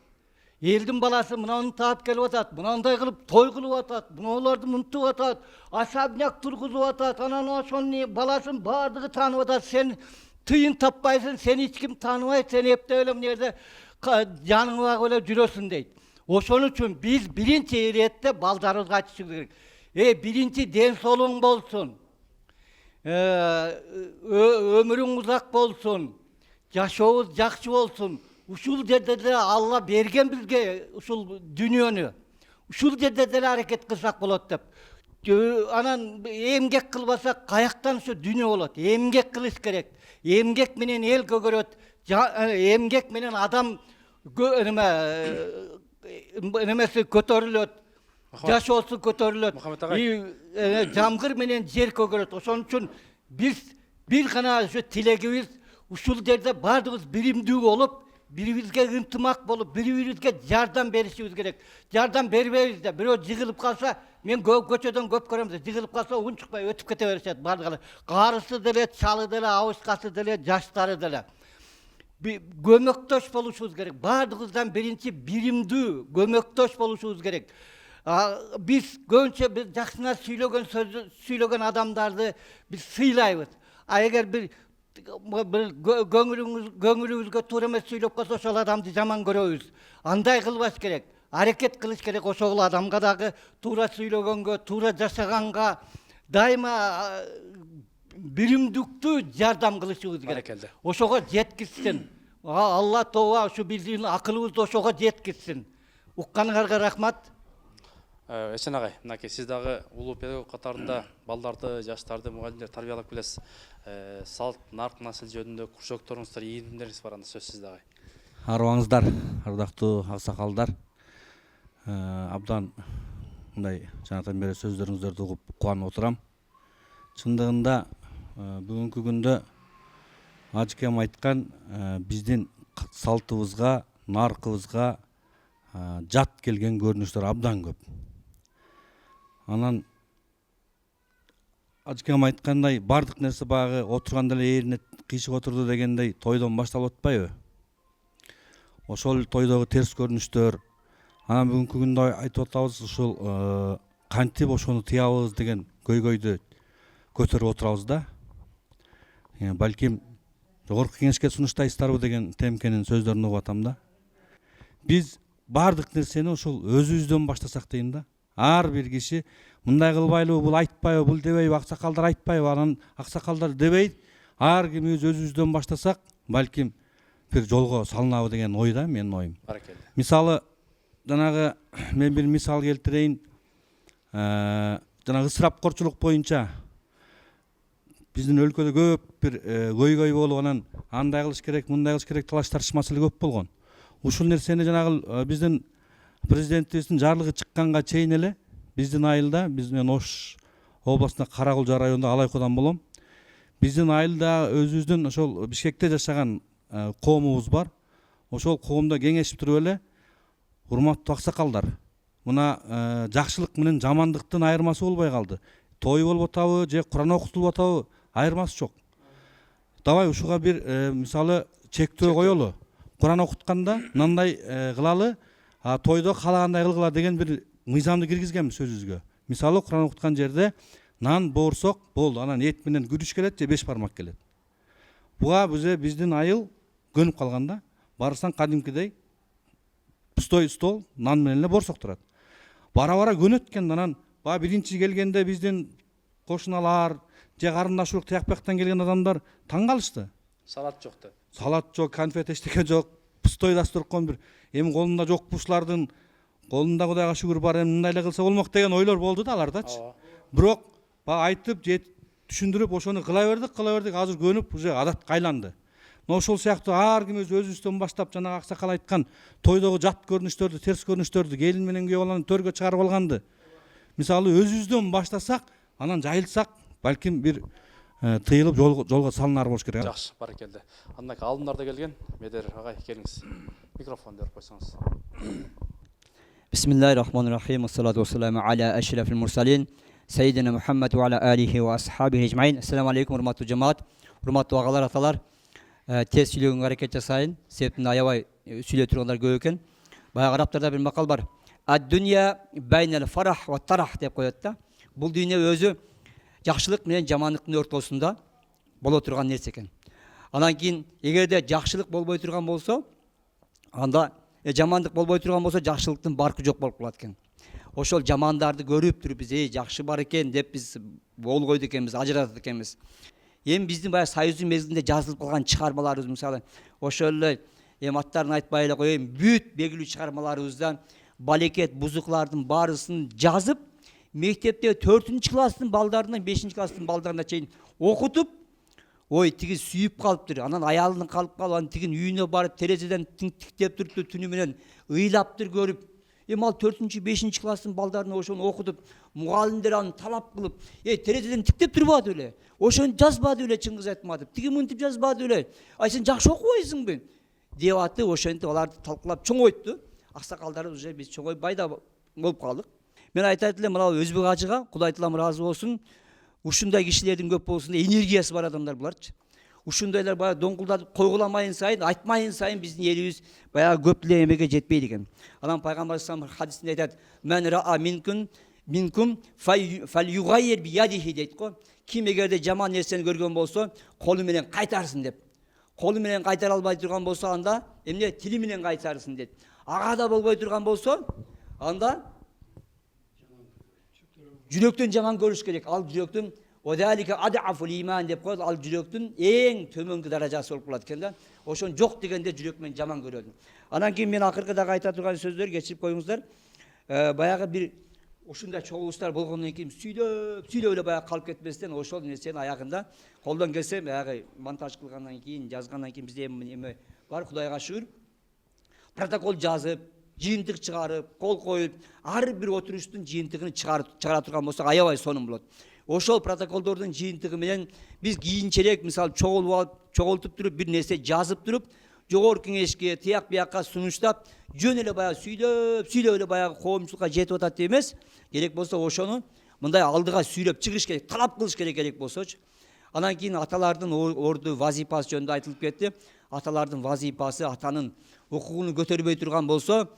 Элдин баласы мынаны таап келип атат, мынандай кылып той кылып атат, мыналарды мынтып атат, особняк тургузуп атат, анан ошонун баласын баардыгы таанып атат. Сен тыйын таппайсың, сени эч ким тааныбайт, сен эптеп эле мына жерде жаныңды багып эле жүрөсүң дейт. Ошон үчүн биз биринчи иретте балдарыбызга айтышыбыз керек. Биринчи ден соолугуң болсун, өмүрүң узак болсун, жашообуз жакшы болсун. Ушул жерде деле Алла берген бизге ушул дүйнөнү. Ушул жерде деле аракет кылсак болот деп. Анан эмгек кылбасак каяктан ушу дүйнө болот? Эмгек кылыш керек. Эмгек менен эл көгөрөт. Эмгек менен адам немеси көтөрүлөт. Жашоосу көтөрүлөт. Жамгыр менен жер көгөрөт. Ошон үчүн биз бир гана ушу тилегибиз ушул жерде баардыгыбыз биримдүү болуп, бирибизге ынтымак болуп, бири-бирибизге жардам беришибиз керек. Жардам бербейбиз да, бирөө жыгылып калса, мен көчөдөн көп көрөм, жыгылып калса унчукпай өтүп кете беришет баардыгы. Карысы деле, чалы деле, абышкасы деле, жаштары деле. Көмөктөш болушубуз керек. Баардыгыбыздан биринчи биримдүү көмөктөш болушубуз керек. Биз көбүнчө биз жакшына сүйлөгөн адамдарды биз сыйлайбыз. Эгер бир көңүлүбүзгө туура эмес сүйлөп калса, ошол адамды жаман көрөбүз. Андай кылбаш керек. Аракет кылыш керек ошол адамга дагы туура сүйлөгөнгө, туура жашаганга дайыма биримдиктүү жардам кылышыбыз керек. Ошого жеткизсин. Алла Тооба ушу биздин акылыбызды ошого жеткизсин. Укканыңарга рахмат. Эсен агай, мынакей сиз дагы улуу педагог катарында балдарды, жаштарды, мугалимдерди тарбиялап келесиз. Салт, нарк, насыл жөнүндө курчокторуңуздар, ийгиликтериңиз бар, анда сөз сизде агай. Арыбаңыздар, ардактуу аксакалдар. Абдан мындай жанатан бери сөздөрүңүздөрдү угуп кубанып отурам. Чындыгында бүгүнкү күндө ажыкем айткан биздин салтыбызга, наркыбызга жат келген көрүнүштөр абдан көп. Анан ажыкем айткандай бардык нерсе баягы отурганда эле ээрине кыйшык отурду дегендей тойдон башталып атпайбы? Ошол тойдогу терс көрүнүштөр. Анан бүгүнкү күндө айтып атабыз, ушул кантип ошону тыябыз деген көйгөйдү көтөрүп отурабыз да. Балким жогорку кеңешке сунуштайсыздарбы деген темкенин сөздөрүн угуп атам да. Биз бардык нерсени ошол өзүбүздөн баштасак дейм да. Ар бир киши мындай кылбайлыбы, бул айтпайбы, бул дебейби, аксакалдар айтпайбы, анан аксакалдар дебейт. Ар кимибиз өзүбүздөн баштасак, балким бир жолго салынабы деген ой да, менин оюм. Мисалы, жанагы мен бир мисал келтирейин. Жанагы ысырапкорчулук боюнча биздин өлкөдө көп бир көйгөй болуп, анан андай кылыш керек, мындай кылыш керек талаш тартыш эле көп болгон. Ушул нерсени жанагы биздин президентибиздин жарлыгы чыкканга чейин эле биздин айылда, мен Ош областында Каракулжа районунда Алайкодан болом. Биздин айылда өзүбүздүн ошол Бишкекте жашаган коомубуз бар. Ошол коомдо кеңешип туруп эле, урматтуу аксакалдар, мына жакшылык менен жамандыктын айырмасы болбой калды. Той болуп атабы же Куран окутулуп атабы айырмасы жок. Давай ушуга бир мисалы чектөө коелу. Куран окутканда мындай кылалы, тойдо каалагандай кылгыла деген бир мыйзамды киргизгенбиз сөзүбүзгө. Мисалы Куран окуткан жерде нан боорсок болду, анан эт менен күрүч келет же 5 бармак келет. буга биздин айыл көнүп калганда барсаң кадимкидей пустой стол нан менен эле борсок турат. Бара бара көнөт экен. Анан баягы биринчи келгенде биздин кошуналар же карындашуулук тияк бияктан келген адамдар таң калышты. Салат жок деп. Салат жок, конфет эчтеке жок, пустой дасторкон бир. Эми колунда жок ушулардын колунда Кудайга шүгүр бар, эми мындай эле кылса болмок деген ойлор болду да алардачы. Бирок баягы айтып, түшүндүрүп ошону кыла бердик, азыр көнүп уже адатка айланды. Мына ошол сыяктуу ар ким өзүбүздөн баштап жанагы аксакал айткан тойдогу жат көрүнүштөрдү, терс көрүнүштөрдү, келин менен күйөө баланы төргө чыгарып алганды. Мисалы өзүбүздөн баштасак, анан жайылсак, балким бир тыйылып жолго салынар болуш керек. Жакшы, баракелде. Андан кийин алдымдар да келген. Медер агай, келиңиз. Микрофон берип койсоңуз. Бисмиллахир-рахманир-рахим. Ассалату вассаламу аля ашрафил мурсалин. Сейдина Мухаммад ва аля алихи ва асхабихи эжмаин. Ассаламу алейкум, урматтуу жамаат. Урматтуу агалар, аталар. Тез сүйлөгөнгө аракет жасайын. Себептен аябай сүйлөй тургандар көп экен. Баягы арабтарда бир макал бар. Ад-дунья байнал фарах ва тарах деп коет да. Бул дүйнө өзү жакшылык менен жамандыктын ортосунда боло турган нерсе экен. Анан кийин эгерде жакшылык болбой турган болсо, анда жамандык болбой турган болсо, жакшылыктын баркы жок болуп калат экен. Ошол жамандарды көрүп туруп биз жакшы бар экен деп биз болгойт экенбиз, ажыратат экенбиз. Эми биздин баягы союздун мезгилинде жазылып калган чыгармаларыбыз, мисалы ошол эле аттарын айтпай эле коеюн, бүт белгилүү чыгармаларыбызда балекет, бузуклардын баарысын жазып, мектепте 4-чү класстын балдарынан 5-чи класстын балдарына чейин окутуп, ой тиги сүйүп калыптыр, анан аялынын калып калган тигин үйүнө барып терезеден тиктеп туруп түнү менен ыйлаптыр көрүп, эми ал 4-чү 5-чи класстын балдарына ошону окутуп, мугалимдер аны талап кылып, терезеден тиктеп турбады беле, ошону жазбады беле Чыңгыз Айтматов, тиги мынтип жазбады беле, ай сен жакшы окубайсыңбы деп атып, ошентип аларды талкуулап чоңойтtu. Аксакалдар уже биз чоңой байда болуп калдык. Мен айтат элем, мына Өзбек ажыга Кудай таалам ыраазы болсун, ушундай кишилердин көп болсун, энергиясы бар адамдар буларчы. Ушундайлар баягы доңкулдатып койгуламайын сайын, айтмайын сайын биздин элибиз баягы көп деле эмеге жетпейт экен. Анан пайгамбар салам хадисинде айтат: "Мен ра'a минкум фальюгайир биядихи" дейт го. Ким эгерде жаман нерсени көргөн болсо, колу менен кайтарсын деп. Колу менен кайтара албай турган болсо, анда эмне тили менен кайтарсын дейт. Ага да болбой турган болсо, анда жүрөктөн жаман көрүш керек. Ал жүрөктөн одалика адафул иман деп коет. Ал жүрөктүн эң төмөнкү даражасы болуп калат экен да. Ошон жок дегенде жүрөк менен жаман көрөдү. Анан кийин мен акыркы дагы айта турган сөздөр кечирип коюңуздар. Баягы бир ушундай чогулуштар болгондон кийин сүйлөп эле баягы калып кетпестен ошол нерсени аягында колдон келсе баягы монтаж кылгандан кийин, жазгандан кийин бизде эме бар, Кудайга шүгүр. Протокол жазып, жыйынтык чыгарып, кол коюп, ар бир отуруштун жыйынтыгын чыгара турган болсок аябай сонун болот. Ошол протоколдордун жыйынтыгы менен биз кийинчерээк мисалы чогултуп туруп бир нерсе жазып туруп, жогорку кеңешке, тияк биякка сунуштап, жөн эле баягы сүйлөп эле баягы коомчулукка жетип атат деп эмес. Керек болсо ошону мындай алдыга сүйлөп чыгыш керек, талап кылыш керек болсочу. Анан кийин аталардын орду вазипасы жөнүндө айтылып кетти. Аталардын вазипасы, атанын укугуну көтөрбөй турган болсо,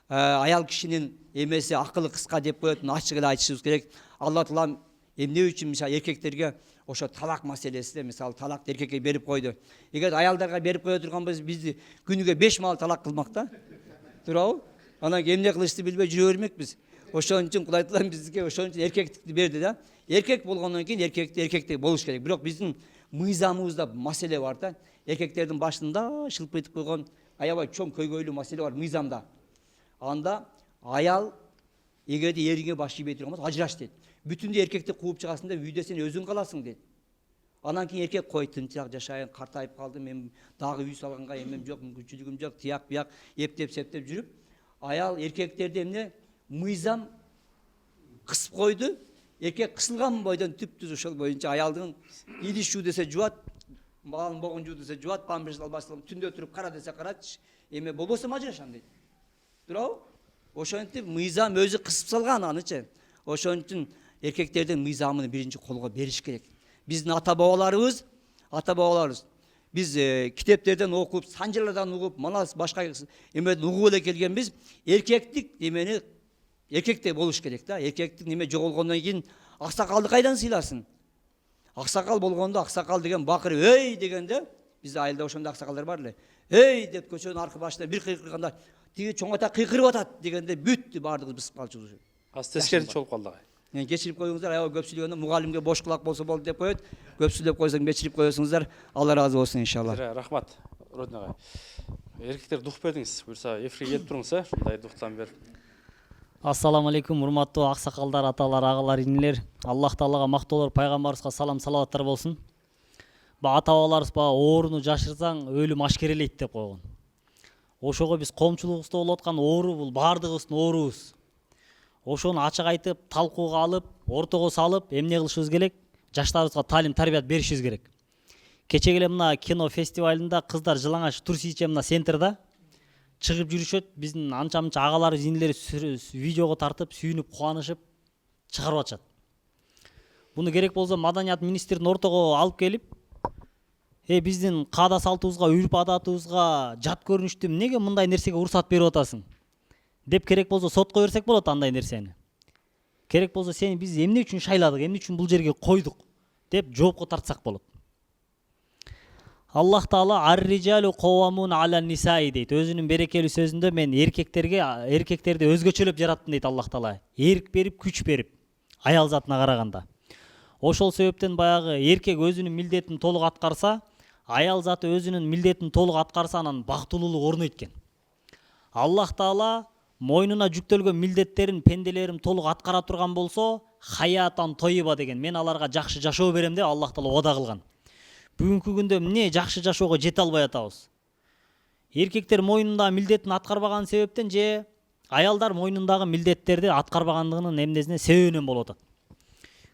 аял кишинин эмеси акылы кыска деп коет, ачык эле айтышыбыз керек. Алла таалам эмне үчүн мисалы эркектерге ошо талак маселесинде мисалы талакты эркекке берип койду. Эгер аялдарга берип кое турган болсо, бизди күнүгө 5 мал талак кылмак да. Туурабы? Анан эмне кылышты билбей жүрө бермекпиз. Ошон үчүн Кудай таалам бизге ошон үчүн эркектикти берди да. Эркек болгондон кийин эркектик болуш керек. Бирок биздин мыйзамыбызда маселе бар да. Эркектердин башында шылпыйтып койгон аябай чоң көйгөйлүү маселе бар мыйзамда. Анда аял эгерде эриңе баш ийбей турган болсо ажыраш дейт. Бүтүндө эркекти кууп чыгасың деп үйдө сен өзүң каласың дейт. Анан кийин эркек кой тынчыраак жашайын, картайып калдым, мен дагы үй салганга эмем жок, мүмкүнчүлүгүм жок, тияк бияк эптеп септеп жүрүп, аял эркектерди эмне мыйзам кысып койду. Эркек кысылган бойдон түп-түз ошол боюнча аялдын идиш жуу десе жуат, малын богун жуу десе жуат, памперс албастан түндө туруп кара десе карачы, эме болбосо ажырашам дейт. Туурабы? Ошентип мыйзам өзү кысып салган анычы. Ошон үчүн эркектердин мыйзамын биринчи колго бериш керек. Биздин ата-бабаларыбыз биз китептерден окуп, санжырлардан угуп, манас башка эмеден угуп эле келгенбиз. Эркектик эмени эркекте болуш керек да. Эркектик неме жоголгондон кийин аксакалды кайдан сыйласын? Аксакал болгондо аксакал деген бакыр өй дегенде Bizde айылда ошондой аксакалдар бар эле. Эй деп көчөнүн аркы башына бир кыйкырганда, тиги чоң ата кыйкырып атат дегенде бүттү баардыгыбыз бысып калчубуз. Аз тескеринчи болуп калды агай. Кечирип коюңуздар, аябай көп сүйлөгөндө мугалимге бош кулак болсо болду деп коет. Көп сүйлөп койсоң кечирип коесуңуздар. Алла разы болсун иншалла. Рахмат, Родин агай. Эркектер дух бердиңиз. Буюрса эфирге келип туруңуз, мындай духтан бер. Ассаламу алейкум, урматтуу аксакалдар, аталар, агалар, инилер. Аллах Таалага мактоолор, пайгамбарыбызга салам салаваттар болсун. Ата бабаларыбыз ооруну жашырсаң өлүм ашкерелейт деп койгон. Ошого биз коомчулугубузда болуп аткан оору бул баардыгыбыздын оорубуз. Ошону ачык айтып, талкууга алып, ортого салып, эмне кылышыбыз керек? Жаштарыбызга таалим тарбият беришибиз керек. Кечеге эле мына кино фестивалында кыздар Жылаңач Турсиче мына центрда чыгып жүрүшөт. Биздин анча-мынча агаларыбыз, инилерибиз видеого тартып, сүйүнүп, кубанышып чыгарып атышат. Буну керек болсо маданият министрин ортого алып келип, биздин каада салтыбызга, үрп адатыбызга жат көрүнүштүү эмнеге мындай нерсеге уруксат берип атасың деп керек болсо сотко берсек болот андай нерсени. Керек болсо сени биз эмне үчүн шайладык, эмне үчүн бул жерге койдук деп жоопко тартсак болот. Аллах Таала ар-rijālu qawwamūna 'alan nisā'i дейт. Өзүнүн берекелүү сөзүндө мен эркектерди өзгөчөлөп жараттым дейт Аллах Таала. Эрк берип, күч берип, аял затына караганда. Ошол себептен баягы эркек өзүнүн милдетин толук аткарса, аял заты өзүнүн милдетин толук аткарса анан бактылуулук орнойт экен. Аллах Таала мойнуна жүктөлгөн милдеттерин, пенделерин толук аткара турган болсо, хаятан тойыба деген, мен аларга жакшы жашоо берем деп Аллах Таала ода кылган. Бүгүнкү күндө эмне жакшы жашоого жете албай атабыз? Эркектер мойнундагы милдетин аткарбаган себептен же аялдар мойнундагы милдеттерди аткарбагандыгынын эмнесине себебинен болуп атат.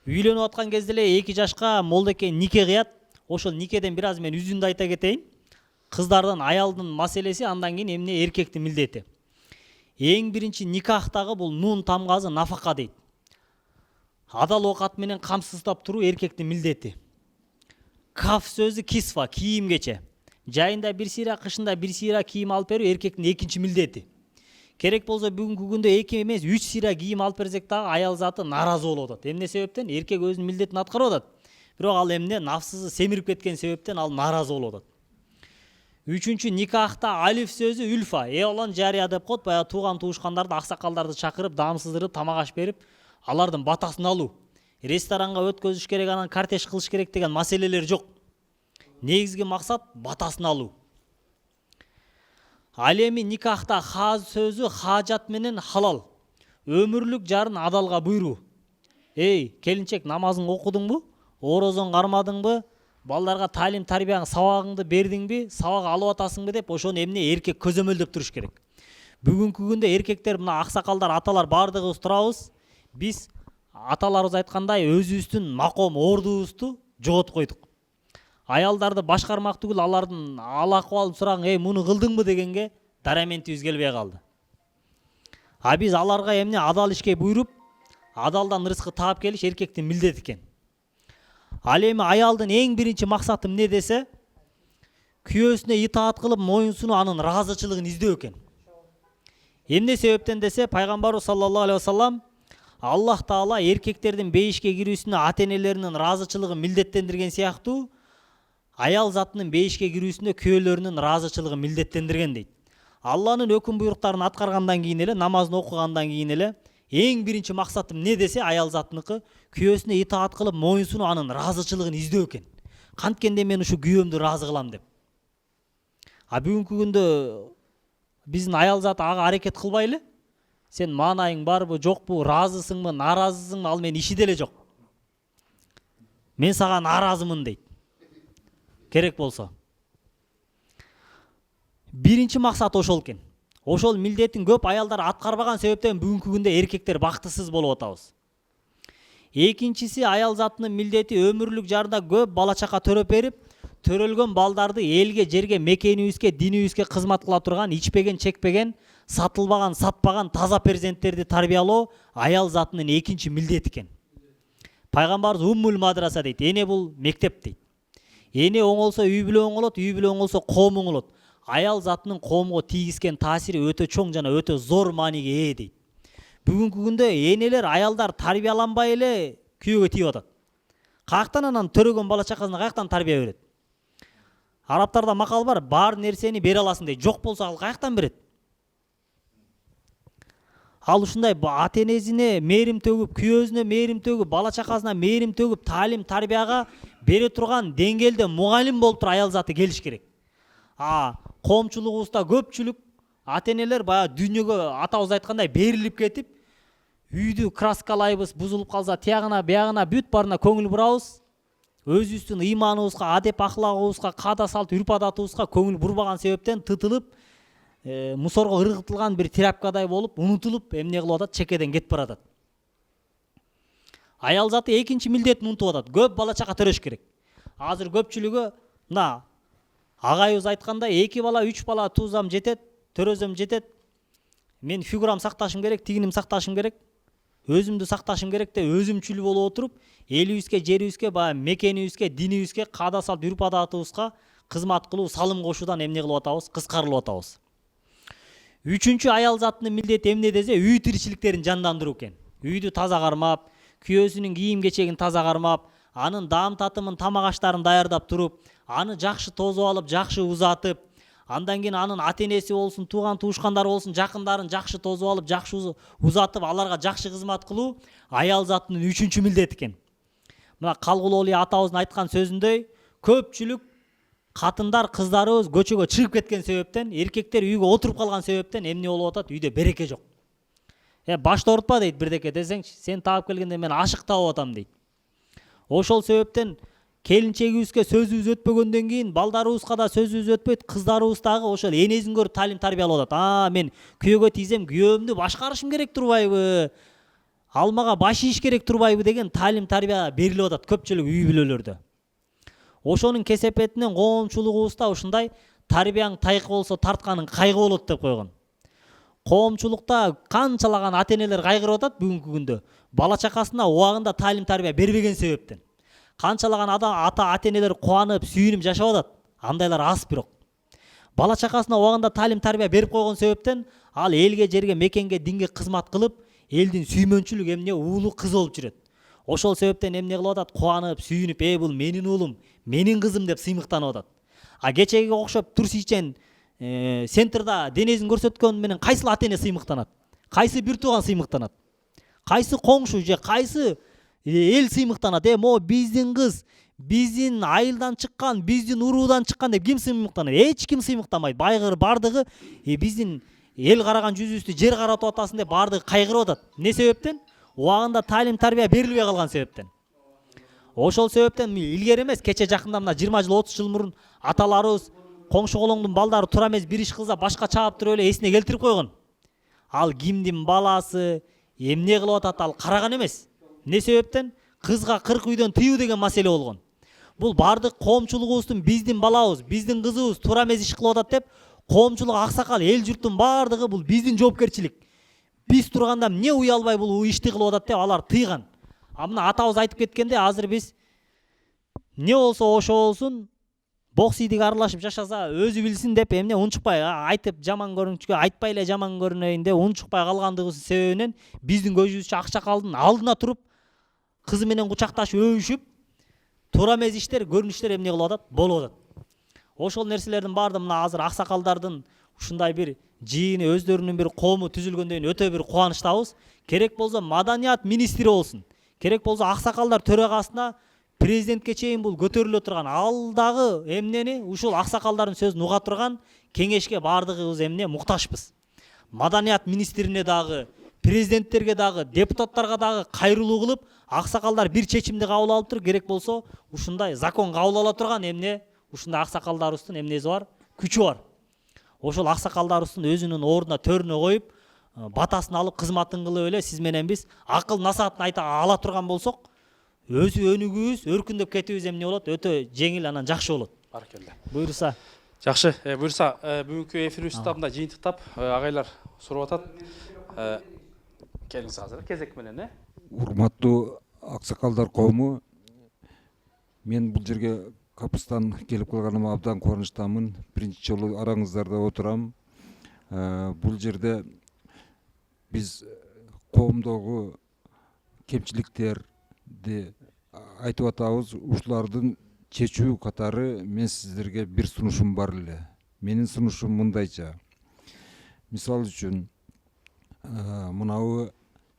Үйлөнүп аткан кезде эле 2 жашка молдеке нике кыят. Ошол никеден бир аз мен үзүндү айта кетейин. Кыздардын, аялдын маселеси, андан кийин эмне эркектин милдети. Эң биринчи никахтагы бул нун тамгазы нафака дейт. Адал оокат менен камсыздап туруу эркектин милдети. Каф сөзү кисфа, кийимгече. Жайында бир сыйра, кышында бир сыйра кийим алып берүү эркектин экинчи милдети. Керек болсо бүгүнкү күндө 2 эмес 3 сыйра кийим алып берсек дагы аял заты наразы болуп атат. Эмне себептен? Эркек өзүнүн милдетин аткарып атат. Бирок ал эмне нафсысы семирип кеткен себептен ал наразы болуп атат. Үчүнчү никахта алиф сөзү үлфа, эолон жария деп коет, баягы тууган туушкандарды, аксакалдарды чакырып, даамсыздырып, тамак аш берип, алардын батасын алуу. Ресторанга өткөзүш керек, анан кортеж кылыш керек деген маселелер жок. Негизги максат батасын алуу. Ал эми никахта хаз сөзү хажат менен халал. Өмүрлүк жарын адалга буйруу. Келинчек, намазың окудуңбу? Орозоң кармадыңбы? Балдарга таалим тарбияң сабагыңды бердиңби? Сабак алып атасыңбы деп ошону эмне эркек көзөмөлдөп туруш керек. Бүгүнкү күндө эркектер мына аксакалдар, аталар бардыгыбыз турабыз. Биз аталарыбыз айткандай өзүбүздүн маком ордубузду жоготуп койдук. Аялдарды башкармак түгүл, алардын ал акыбалын сураган, муну кылдыңбы дегенге дараментибиз келбей калды. Биз аларга эмне адал ишке буйруп, адалдан рызкы таап келиш эркектин милдети экен. Ал эми аялдын эң биринчи максаты эмне десе, күйөөсүнө итаат кылып, моюнсунуп, анын ыраазычылыгын издөө экен. Эмне себептен десе, пайгамбарыбыз саллаллаху алейхи вассалам Аллах Таала эркектердин бейишке кирүүсүнө ата-энелеринин ыраазычылыгын милдеттендирген сыяктуу, аял затынын бейишке кирүүсүнө күйөөлөрүнүн ыраазычылыгын милдеттендирген дейт. Алланын өкүм буйруктарын аткаргандан кийин эле, намазын окугандан кийин эле эң биринчи максатым эмне десе, аял затыныкы күйөөсүнө итаат кылып, моюнсунуп, анын ыраазычылыгын издөө экен. Канткенде мен ушу күйөөмдү ыраазы кылам деп. Бүгүнкү күндө биздин аял заты ага аракет кылбай эле. Сен маанайың барбы, жокпу, ыраазысыңбы, нааразысыңбы, ал мен иши деле жок. Мен сага нааразымын дейт. Керек болсо. Биринчи максат ошол экен. Ошол милдетин көп аялдар аткарбаган себептен бүгүнкү күндө эркектер бактысыз болуп атабыз. Экинчиси, аял затынын милдети өмүрлүк жарында көп бала чака төрөп берип, төрөлгөн балдарды элге, жерге, мекенибизге, динибизге кызмат кыла турган, ичпеген, чекпеген, сатылбаган, сатпаган таза перзенттерди тарбиялоо аял затынын экинчи милдети экен. Пайгамбарыбыз уммул мадраса дейт. Эне бул мектеп дейт. Эне оңолсо үй бүлө оңолот, үй бүлө оңолсо коом оңолот. Аял затынын коомго тийгизген таасири өтө чоң жана өтө зор мааниге ээ дейт. Бүгүнкү күндө энелер, аялдар тарбияланбай эле күйөөгө тийип атат. Каяктан анан төрөгөн бала чакасына каяктан тарбия берет? Арабтарда макал бар нерсени бере аласың дейт. Жок болсо ал каяктан берет? Ал ушундай ата энесине мээрим төгүп, күйөөсүнө мээрим төгүп, бала чакасына мээрим төгүп, таалим тарбияга бере турган деңгээлде мугалим болуп туруп аял заты келиш керек. Коомчулугубузда көпчүлүк ата энелер баягы дүйнөгө атабыз айткандай берилип кетип, үйдү краскалайбыз, бузулуп калса тиягына, биягына бүт барына көңүл бурабыз. Өзүбүздүн ыйманыбызга, адеп ахлагыбызга, каада салт, үрп адатыбызга көңүл бурбаган себептен тытылып, мусорго ыргытылган бир тряпкадай болуп, унутулуп, эмне кылып атат, чекеден кетип баратат. Аял заты экинчи милдетин унутуп атат. Көп бала чака төрөш керек. Азыр көпчүлүгү мына агайыбыз айткандай 2 бала, 3 бала туузам жетет, төрөзөм жетет. Мен фигурам сакташым керек, тигиним сакташым керек, өзүмдү сакташым керек деп өзүмчүл болуп отуруп, элибизге, жерибизге, баягы мекенибизге, динибизге, каада салт, үрп адатыбызга кызмат кылуу, салым кошуудан эмне кылып атабыз? Кыскарылып атабыз. Үчүнчү аял затынын милдети эмне десе, үй тиричиликтерин жандандыруу экен. Үйдү таза кармап, күйөөсүнүн кийим кечегин таза кармап, анын даам татымын, тамак аштарын даярдап туруп, аны жакшы тозуп алып, жакшы узатып, андан кийин анын ата энеси болсун, тууган туушкандары болсун, жакындарын жакшы тозуп алып, жакшы узатып, аларга жакшы кызмат кылуу аял затынын үчүнчү милдети экен. Мына Калгулоолий атабыздын айткан сөзүндөй, көпчүлүк катындар, кыздарыбыз көчөгө чыгып кеткен себептен, эркектер үйгө отуруп калган себептен эмне болуп атат? Үйдө береке жок. Башты оорутпа дейт бирдеке десеңчи, сен таап келгенде мен ашык таап атам дейт. Ошол себептен келинчегибизге сөзүбүз өтпөгөндөн кийин балдарыбызга да сөзүбүз өтпөйт, кыздарыбыз дагы ошол энесин көрүп талим тарбия алып атат. Мен күйөөгө тийсем күйөөмдү башкарышым керек турбайбы? Алмага баш ийиш керек турбайбы деген талим тарбия берилип атат көпчүлүк үй бүлөлөрдө. Ошонун кесепетинен коомчулугубузда ушундай тарбияң тайкы болсо тартканың кайгы болот деп койгон. Коомчулукта канчалаган ата энелер кайгырып атат бүгүнкү күндө. Бала чакасына убагында талим тарбия бербеген себептен. Канчалаган ата энелер кубанып, сүйүнүп жашап атат. Андайлар аз бирок. Бала чакасына убагында талим тарбия берип койгон себептен ал элге, жерге, мекенге, динге кызмат кылып, элдин сүймөнчүлүк эмне уулу кыз болуп жүрөт. Ошол себептен эмне кылып атат? Кубанып, сүйүнүп, бул менин уулум, менин кызым деп сыймыктанып атат. Кечеге окшоп Турсийчен центрда денесин көрсөткөн менен кайсыл ата эне сыймыктанат? Кайсы бир тууган сыймыктанат? Кайсы коңшу же кайсы эл сыймыктанат? Могу биздин кыз, биздин айылдан чыккан, биздин уруудан чыккан деп ким сыймыктанат? Эч ким сыймыктанбайт. Бардыгы биздин эл караган жүзүбүздү жер каратып атасың деп бардыгы кайгырып атат. Не себептен? Убагында талим тарбия берилбей калган себептен. Ошол себептен илгери эмес, кече жакында мына 20 жыл, 30 жыл мурун аталарыбыз коңшу колоңдун балдары туура эмес бир иш кылса башка чаап туруп эле эсине келтирип койгон. Ал кимдин баласы, эмне кылып атат ал караган эмес. Не себептен? Кызга 40 үйдөн тыюу деген маселе болгон. Бул бардык коомчулугубуздун биздин балабыз, биздин кызыбыз туура эмес иш кылып атат деп коомчулук аксакал эл журттун бардыгы бул биздин жоопкерчилик. Биз турганда эмне уялбай бул ишти кылып атат деп алар тыйган. Мына атабыз айтып кеткенде азыр биз не болсо ошо болсун, бок сийдиге аралашып жашаса өзү билсин деп эмне унчукпай айтып жаман көрүнүшкө айтпай эле жаман көрүнөйүн деп унчукпай калгандыгыбыздын себебинен биздин көзүбүзчө акчакалдын алдына туруп кызы менен кучакташып өбүшүп туура эмес иштер, көрүнүштөр эмне кылып атат? Болуп атат. Ошол нерселердин баардыгы мына азыр аксакалдардын ушундай бир жыйыны, өздөрүнүн бир коому түзүлгөндөн өтө бир кубанычтабыз. Керек болсо маданият министри болсун. Керек болсо аксакалдар төрагасына президентке чейин бул көтөрүлө турган ал дагы эмнени ушул аксакалдардын сөзүн уга турган кеңешке баардыгыбыз эмне мукташпыз. Маданият министрине дагы, президенттерге дагы, депутаттарга дагы кайрылуу кылып, аксакалдар бир чечимди кабыл алып туруп, керек болсо ушундай закон кабыл ала турган эмне ушундай аксакалдарыбыздын эмнеси бар? Күчү бар. Ошол аксакалдарыбыздын өзүнүн ордуна төрүнө коюп, батасын алып кызматын кылып эле сиз менен биз акыл насаатын айта ала турган болсок, өзү өнүгүүбүз, өркүндөп кетүүбүз эмне болот? Өтө жеңил, анан жакшы болот. Баракелде. Буйруса. Жакшы, буйруса бүгүнкү эфирибизди мындай жыйынтыктап, агайлар сурап атат. Келиңиз азыр кезек менен, Урматтуу аксакалдар коому, мен бул жерге Капыстан келип калганыма абдан кубанычтамын. Биринчи жолу араңыздарда отурам. Бул жерде биз коомдогу кемчиликтерди айтып атабыз. Ушулардын чечүү катары мен сиздерге бир сунушум бар эле. Менин сунушум мындайча. Мисал үчүн мынау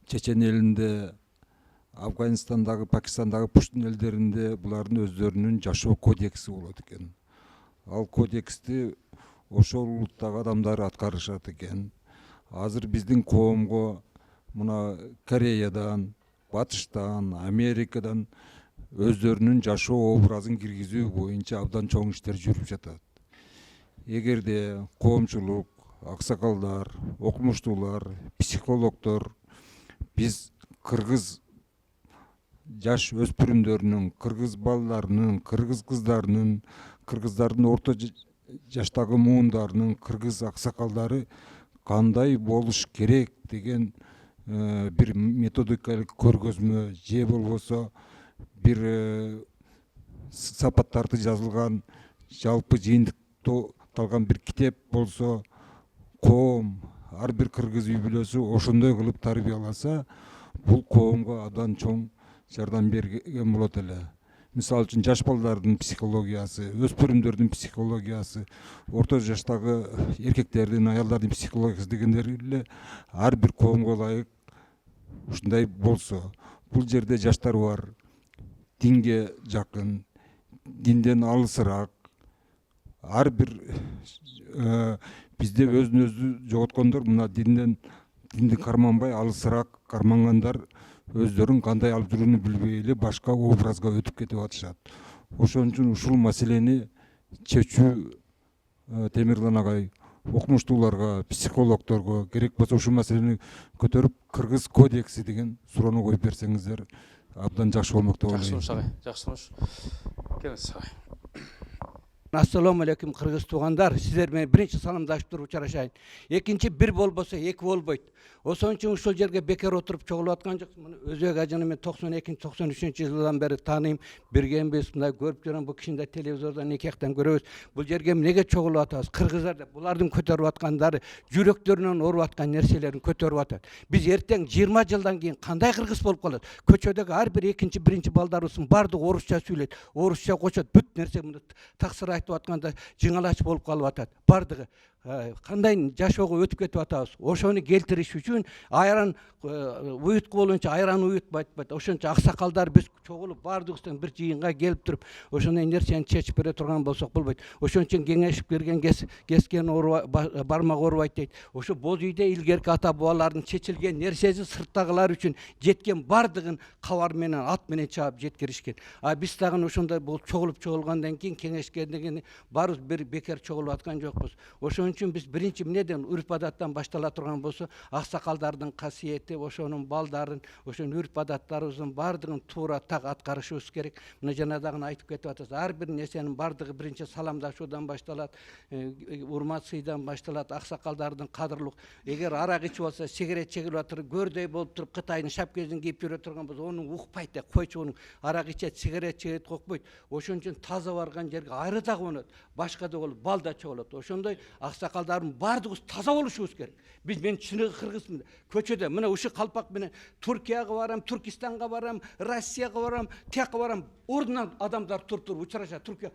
Чечен элинде, Афганистандагы, Пакистандагы пуштун элдеринде булардын өздөрүнүн жашоо кодекси болот экен. Ал кодексти ошол улуттагы адамдар аткарышат экен. Азыр биздин коомго мына Кореядан, Батыштан, Америкадан өздөрүнүн жашоо образын киргизүү боюнча абдан чоң иштер жүрүп жатат. Эгерде коомчулук, аксакалдар, окумуштуулар, психологдор биз кыргыз жаш өспүрүмдөрүнүн, кыргыз балдарынын, кыргыз кыздарынын, кыргыздардын орто жаштагы муундарынын, кыргыз аксакалдары кандай болуш керек деген бир методикалык көргөзмө же болбосо бир сапаттарды жазылган жалпы жыйынтыкталган бир китеп болсо, коом ар бир кыргыз үй бүлөсү ошондой кылып тарбияласа, бул коомго абдан чоң жардам берген болот эле. Мисалы үчүн жаш балдардын психологиясы, өспүрүмдөрдүн психологиясы, орто жаштагы эркектердин, аялдардын психологиясы дегендер эле ар бир коомго ылайык ушундай болсо. Бул жерде жаштар бар, динге жакын, динден алысыраак, ар бир бизде өзүн өзү жоготкондор мына динди карманбай алысыраак кармангандар өздөрүн кандай алып жүрүүнү билбей эле башка образга өтүп кетип атышат. Ошон үчүн ушул маселени чечүү Темирлан агай окумуштууларга, психологдорго керек болсо ушул маселени көтөрүп кыргыз кодекси деген суроону коюп берсеңиздер абдан жакшы болмок деп ойлойм. Жакшы сунуш агай, жакшы сунуш. Келиңиз агай. Assalamu alaikum Kırgız tuğanlar. Sizler beni birinci salamdaşıp durup uçaraşayın. İkinci bir bolbosa iki bolboyt. O son için uşul yerge bekar oturup çoğulu atkan çıksın. Özbek acını ben 92-93 yıldan beri tanıyım. Birgen besimde görüp görün bu kişinin de televizyonda nikahtan görüyoruz. Bu yerge nege çoğulu atağız? Kırgızlar da bulardan kötörüp atkanları, yüreklerinden orup atkan nerselerini kötörüp atar. Biz erten 20 yıldan keyin kanday Kırgız bolup kalat. Köçödeki her bir ikinci birinci baldar olsun. Bardı orusça söyleyet. Orusça koçat. Büt nerse bunu taksır айтып атканда жыңалач болуп калып атат. Бардыгы кандай жашоого өтүп кетип атабыз. Ошону келтириш үчүн айран уют болунча айран уютпайт. Ошончо аксакалдар биз чогулуп бардыгыбыздан бир жыйынга келип туруп, ошондой нерсени чечип бере турган болсок болбойт. Ошон үчүн кеңешип берген кескен бармак оорубайт дейт. Ошо боз үйдө илгерки ата бабалардын чечилген нерсеси сырттагылар үчүн жеткен бардыгын кабар менен ат менен чаап жеткиришкен. А биз дагы ошондой болуп чогулгандан кийин кеңешкендигин барыбыз бир бекер чогулуп аткан жокпуз. Ошон үчүн биз биринчи эмнеден үрп адаттан баштала турган болсо, аксакалдардын касиети, ошонун балдарын, ошонун үрп адаттарыбыздын бардыгын туура так аткарышыбыз керек. Мына жана дагы айтып кетип атасыз. Ар бир нерсенин бардыгы биринчи саламдашуудан башталат, урмат сыйдан башталат, аксакалдардын кадырлык. Эгер арак ичип алса, сигарет чегип атыр, көрдөй болуп туруп Кытайдын шапкесин кийип жүрө турган болсо, ону укпайт да, койчу ону арак ичет, сигарет чегет кокпойт. Ошон үчүн таза барган жерге айры да конот, башка да болуп, бал да чогулат. Ошондой аксакалдардын бардыгыбыз таза болушубуз керек. Мен чыныгы кыргызмын. Көчөдө мына ушу калпак менен Туркияга барам, Түркистанга барам, Россияга барам, тияка барам. Ордунан адамдар туруп учурашат. Түркия,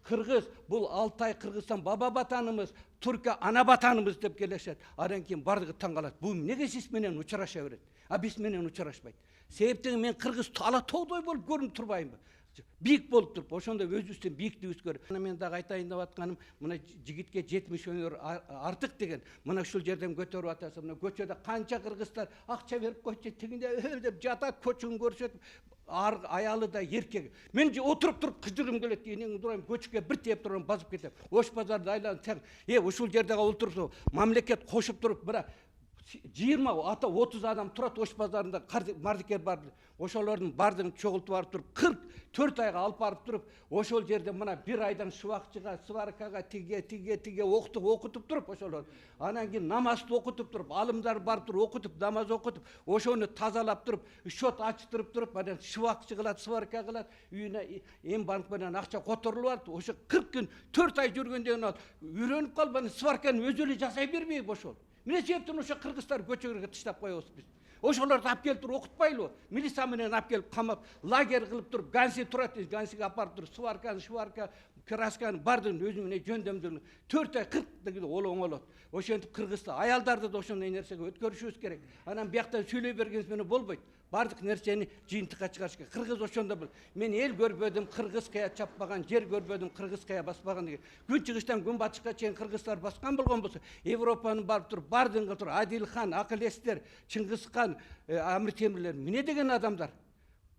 Кыргыз бул Алтай Кыргызстан баба батаныбыз, Түркия ана батаныбыз деп келишет. Андан кийин бардыгы таң калат. Бул эмнеге сиз менен учураша берет? А биз менен учурашпайт. Себептен мен Кыргыз ала тоодой болуп көрүнүп турбаймынбы? Бийик болуп туруп, ошондой өзүбүздүн бийиктигибиз көрүп. Мен дагы айтайын деп атканым, мына жигитке 70 өнөр артык деген, мына ушул жерден көтөрүп атасыз. Мына көчөдө канча кыргыздар акча берип койчу, тигинде деп жатат, көчүн көрсөтүп, аялы да эркеги. Мен отуруп туруп кыжырым келет, энеңи дурайм, көчүккө бир теп турам, басып кетем. Ош базарды айланып, ушул жердеги олтурсо, мамлекет кошуп туруп, бирок 20 ата 30 адам турат Ош базарында мардикер бар. Ошолордун бардыгын чогултуп барып туруп 44 айга алып барып туруп, ошол жерде мына бир айдан шыбакчыга, сваркага, тиге окутуп туруп ошолор. Анан кийин намазды окутуп туруп, алымдар барып туруп окутуп, намаз окутуп, ошону тазалап туруп, счет ачтырып туруп, анан шыбакчы кылат, сварка кылат, үйүнө эм банк менен акча которулуп алат. Ошо 40 күн 4 ай жүргөндөн үйрөнүп калып, сварканы өзү эле жасай бербейби ошол. Міне себептен ошо кыргыздар көчөгөргө таштап коебуз биз. ошолорду алып келип туруп окутпайлыбы? Милиция менен алып келип камап, лагерь кылып туруп, Ганси турат дейт, Гансиге апарып туруп, шварка, красканы бардыгын өзү менен жөндөмдүрүп 4 ай 40 деген олоңолот. Ошентип Кыргызда аялдарды да ошондой нерсеге өткөрүшүбүз керек. Анан бияктан сүйлөй бергенибиз менен болбойт. Бардык нерсени жыйынтыкка чыгарыш керек. Кыргыз ошондо бул. Мен эл көрбөдүм, кыргыз кая чаппаган, жер көрбөдүм, кыргыз кая баспаган деген. Күнчыгыштан күнбатышка чейин кыргыздар баскан болгон болсо, Европаны барып туруп, бардыгын туруп, Адилхан, Акылестер, Чыңгызхан, Амир Темирлер эмне деген адамдар?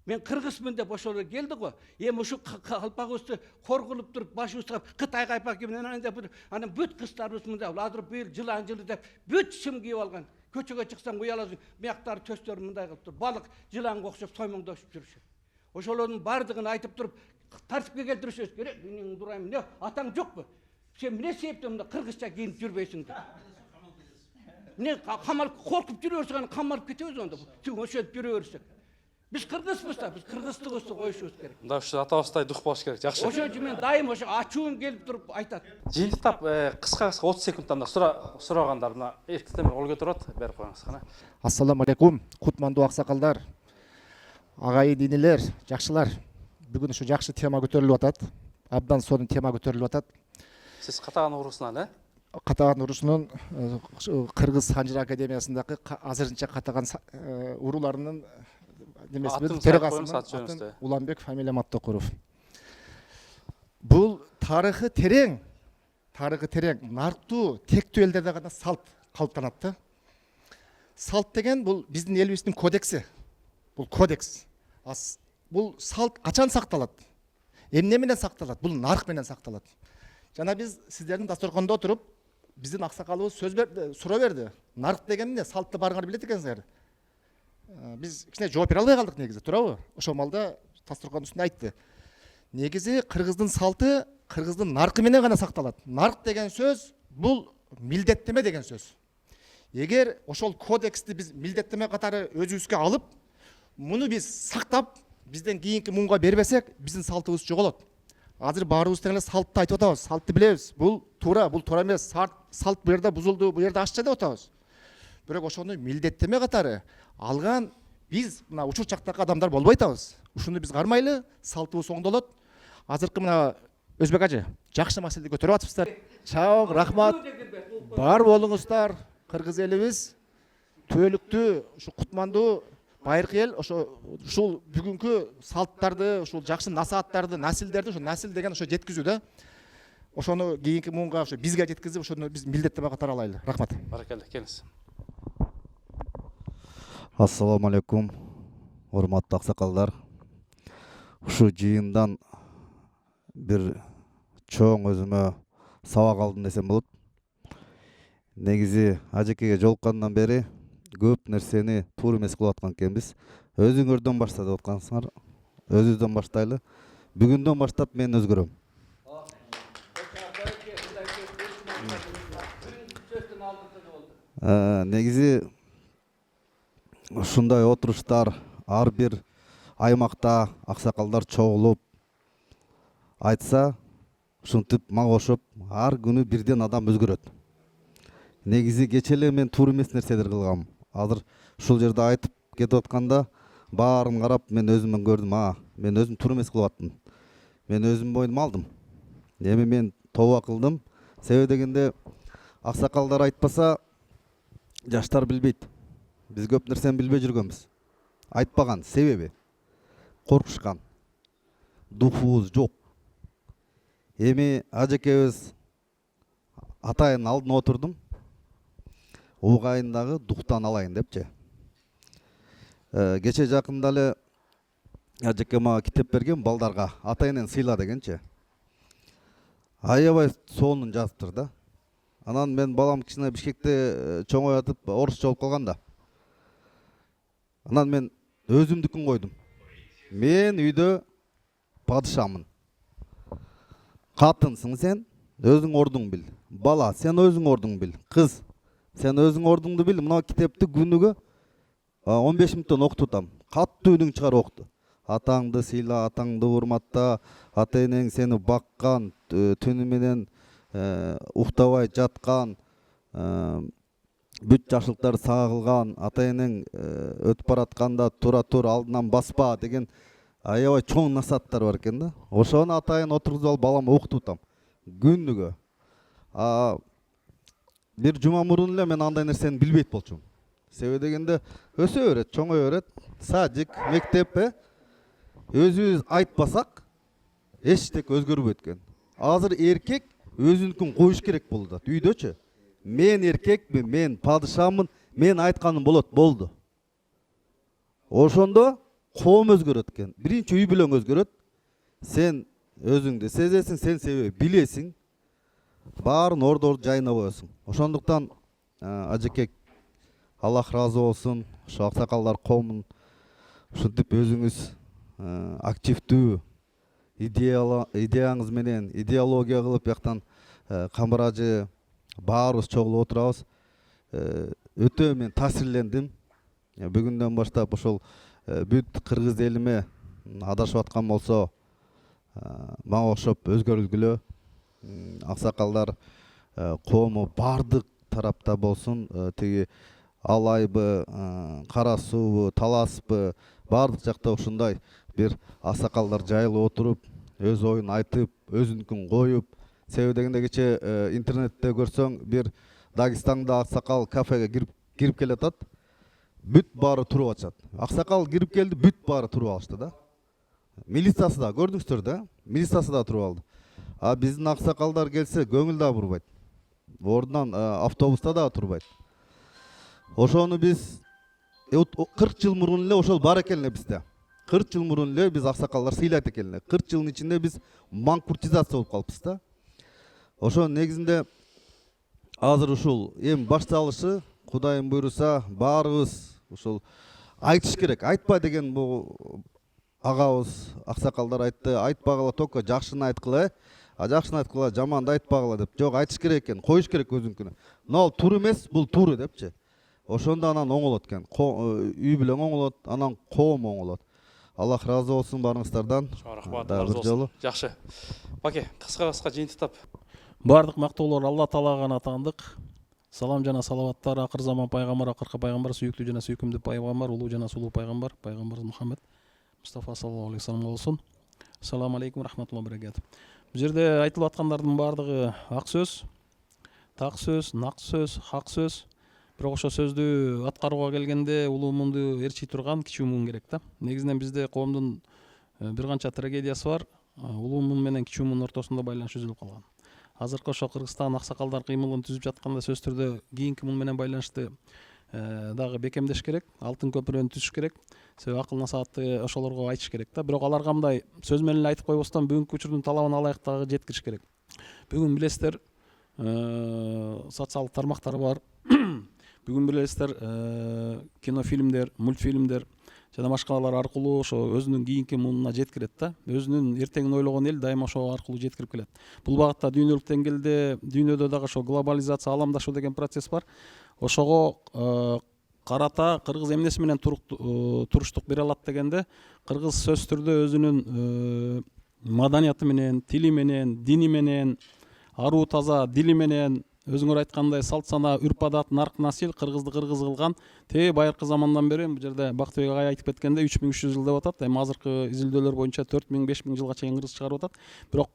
Мен кыргызмын деп ошолор келди го. Эми ушу калпагыбызды коргулуп туруп, башыбызга Кытай кайпак кийип, анан бүт кыздарыбыз мында, азыр быйыл жылан жылы деп бүт шым кийип алган. Көчөгө чыксаң уяласың, мияктары төстөрү мындай кылып тур, балык жыланга окшоп соймоңдошуп жүрүшөт. Ошолордун бардыгын айтып туруп, тартипке келтиришибиз керек. Мен дурайм, эмне атаң жокпу? Сен эмне себептен мында кыргызча кийинип жүрбөйсүң деп. Эмне камалып коркуп жүрөбүз, камалып кетебиз онда. Ошентип жүрө берсек. Биз кыргызбыз да, биз кыргыздыгыбызды коюшубуз керек. Мында ушу атабыздай дух болуш керек. Жакшы. Ошон үчүн мен дайым ошо ачуум келип туруп айтат. Жыйынтыктап кыска 30 секундтан сурагандар мына эркектер ол көтөрөт, берип коюңуз кана. Ассаламу алейкум, кутмандуу аксакалдар, агайын инилер, жакшылар. Бүгүн ушу жакшы тема көтөрүлүп атат. Абдан сонун тема көтөрүлүп атат. Сиз Катаган урусунан, Катаган урусунун Кыргыз Санжыр академиясындагы азырынча Катаган уруларынын немесибиз, төрагасымын. Уланбек, фамилиям Аттокуров. Бул тарыхы терең, нарктуу, тектүү элдерде гана салт калыптанат да. Салт деген бул биздин элибиздин кодекси. Бул кодекс. Бул салт качан сакталат? Эмне менен сакталат? Бул нарк менен сакталат. Жана биз сиздердин дасторкондо отуруп, биздин аксакалыбыз сөз берди, суроо берди. Нарк деген эмне? Салтты барыңар билет экенсиңер. Биз кичине жооп бере албай калдык негизи, туурабы? Ошол малда дасторкондун үстүндө айтты. Негизи кыргыздын салты кыргыздын наркы менен гана сакталат. Нарк деген сөз бул милдеттеме деген сөз. Эгер ошол кодексти биз милдеттеме катары өзүбүзгө алып, муну биз сактап, бизден кийинки муңга бербесек, биздин салтыбыз жоголот. Азыр баарыбыз тең эле салтты айтып атабыз, салтты билебиз. Бул туура эмес. Салт бу жерде бузулду, бу жерде ашча деп атабыз. Бирок ошону милдеттеме катары алган биз мына учур чактагы адамдар болбой атабыз. Ушуну биз кармайлы, салтыбыз оңдолот. Азыркы мына Өзбек ажы, жакшы маселе көтөрүп атыпсыздар. Чоң рахмат. Бар болуңуздар. Кыргыз элибиз түбөлүктүү, ушу кутмандуу байыркы эл, ушул бүгүнкү салттарды, ушул жакшы насааттарды, насилдерди, ошо насил деген ошо жеткизүү да. Ошону кийинки муңга ошо бизге жеткизип, ошону биз милдеттеме катары алайлы. Рахмат. Баракалла, келиңиз. Ассаламу алейкум, урматтуу аксакалдар. Ушу жыйындан бир чоң өзүмө сабак алдым десем болот. Негизи ажекеге жолуккандан бери көп нерсени туура эмес кылып аткан экенбиз. Өзүңөрдөн башта деп аткансыңар. Өзүбүздөн баштайлы. Бүгүндөн баштап мен өзгөрөм. Негизи ушундай отуруштар ар бир аймакта аксакалдар чогулуп айтса, ушинтип мага кошуп, ар күнү бирден адам өзгөрөт. Негизи кече эле мен туура эмес нерселер кылгам. Азыр ушул жерде айтып кетип атканда баарын карап мен өзүмөн көрдүм, мен өзүм туура эмес кылып аттым. Мен өзүм боюнума алдым. Эми мен тооба кылдым. Себеби дегенде аксакалдар айтпаса жаштар билбейт. Биз көп нерсени билбей жүргөнбүз. Айтпаган себеби коркушкан. Духубуз жок. Эми ажекебиз атайын алдына отурдум. Угайындагы дуктан алайын депчи. Кече жакында эле ажеке мага китеп берген балдарга атайынан сыйла дегенчи. Аябай сонун жазыптыр да. Анан мен балам кичине Бишкекте чоңоятып орусча болуп калган да. Анан мен өзүмдүкүн койдум. Мен үйдө падышамын. Катынсың сен, өзүң ордуңду бил. Бала, сен өзүң ордуңду бил. Кыз, сен өзүң ордуңду бил. Мына китепти күнүгө 15 мүнөттөн окутуп атам. Каттуу үнүң чыгарып окуту. Атаңды сыйла, атаңды урматта, ата-энең сени баккан, түнү менен уктабай жаткан, бүт жакшылыктар сагылган, ата энең өтүп баратканда тура тур алдынан баспа деген аябай чоң насааттар бар экен да. Ошону атайын отургузуп алып балама окутуп атам күнүгө. Бир жума мурун эле мен андай нерсени билбейт болчумун. Себеби дегенде өсө берет, чоңое берет, садик, мектеп өзүбүз айтпасак эчтеке өзгөрбөйт экен. Азыр эркек өзүнүкүн коюш керек болду да. Үйдөчү мен эркекмин, мен падышамын, мен айтканым болот, болду. Ошондо коом өзгөрөт экен. Биринчи үй бүлөң өзгөрөт. Сен өзүңдү сезесиң, сен себеби билесиң. Баарын ордо жайына коесуң. Ошондуктан ажекек Аллах разы болсун. Ошо аксакалдар коомун ушинтип өзүңүз активдүү идеяңыз менен идеология кылып бияктан Камбар ажы баарыбыз чогулуп отурабыз. Өтө мен таасирлендим. Бүгүндөн баштап ошол бүт кыргыз элиме адашып аткан болсо мага окшоп өзгөрүлгүлө. Аксакалдар коому бардык тарапта болсун, тиги Алайбы, Кара суубу, Таласпы, бардык жакта ушундай бир аксакалдар жайылып отуруп, өз оюн айтып, өзүнүкүн коюп. Себеби дегенде кече интернетте көрсөң, бир Дагестанда аксакал кафеге кирип келатат, бүт баары туруп атышат. Аксакал кирип келди, бүт баары туруп алышты да. Милициясы да көрдүңүздөр да, милициясы да туруп алды. Биздин аксакалдар келсе көңүл да бурбайт. Ордунан автобуста да турбайт. Ошону биз 40 жыл мурун эле ошол бар экен эле бизде. 40 жыл мурун эле биз аксакалдар сыйлайт экен эле. 40 жылдын ичинде биз манкуртизация болуп калыппыз да. Ошонун негизинде азыр ушул эми башталышы, Кудайым буйруса, баарыбыз ушул айтыш керек. Айтпа деген бул агабыз, аксакалдар айтты, айтпагыла, только жакшыны айткыла, жакшыны айткыла, жаманды айтпагыла деп. Жок, айтыш керек экен, коюш керек өзүнкүнө. Но тур эмес, бул туру депчи. Ошондо анан оңолот экен. Үй бүлөң оңолот, анан коом оңолот. Аллах разы болсун баарыңыздардан. Рахмат, разы болсун. Жакшы. Баке, кыска жыйынтыктап. Бардык мактоолор Алла Таалага гана таандык. Салам жана салаваттар акыр заман пайгамбар, акыркы пайгамбар, сүйүктүү жана сүйкүмдүү пайгамбар, улуу жана сулуу пайгамбар, пайгамбар Мухаммед Мустафа саллаллаху алейхи вассалам болсун. Ассаламу алейкум рахматуллахи баракату. Бул жерде айтылып аткандардын баардыгы ак сөз, так сөз, нак сөз, хак сөз. Бирок ошо сөздү аткарууга келгенде улуу муунду ээрчий турган кичүү муун керек да. Негизинен бизде коомдун бир канча трагедиясы бар. Улуу муун менен кичүү муунун ортосунда байланыш үзүлүп калган. Азыркы ошо Кыргызстан аксакалдар кыймылын түзүп жатканда сөз түрдө кийинки муун менен байланышты дагы бекемдеш керек, алтын көпүрөнү түзүш керек. Себеби акыл насаатты ошолорго айтыш керек да. Бирок аларга мындай сөз менен эле айтып койбостон бүгүнкү учурдун талабын алайык дагы жеткириш керек. Бүгүн билесиздер, социалдык тармактар бар. Бүгүн билесиздер, кинофильмдер, мультфильмдер жана башкалар аркылуу ошо өзүнүн кийинки муунуна жеткирет да. Өзүнүн эртеңин ойлогон эл дайыма ошо аркылуу жеткирип келет. Бул багытта дүйнөлүк деңгээлде, дүйнөдө дагы ошо глобализация, аламдашуу деген процесс бар. Ошого карата кыргыз эмнеси менен туруштук бере алат дегенде, кыргыз сөз түрдө өзүнүн маданияты менен, тили менен, дини менен, аруу таза дили менен, өзүңөр айткандай салт сана, үрп адат, нарк насил кыргызды кыргыз кылган байыркы замандан бери бул жерде Бактыбек агай айтып кеткенде 3300 жыл деп атат. Эми азыркы изилдөөлөр боюнча 4000-5000 жылга чейин кыргыз чыгарып атат. Бирок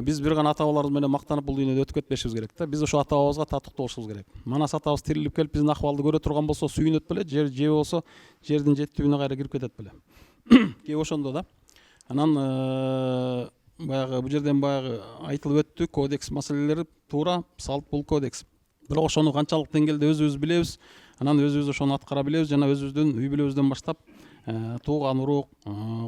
биз бир гана ата бабаларыбыз менен мактанып бул дүйнөдө өтүп кетпешибиз керек да. Биз ошо ата бабабызга татыктуу болушубуз керек. Манас атабыз тирилип келип биздин акыбалды көрө турган болсо сүйүнөт беле, же болсо жердин жеттүүнүнө кайра кирип кетет беле. Кээ ошондо да. Анан баягы бул жерден баягы айтылып өттү, кодекс маселелери туура, салт бул кодекс. Бирок ошону канчалык деңгээлде өзүбүз билебиз, анан өзүбүз ошону аткара билебиз жана өзүбүздүн үй бүлөбүздөн баштап тууган урук,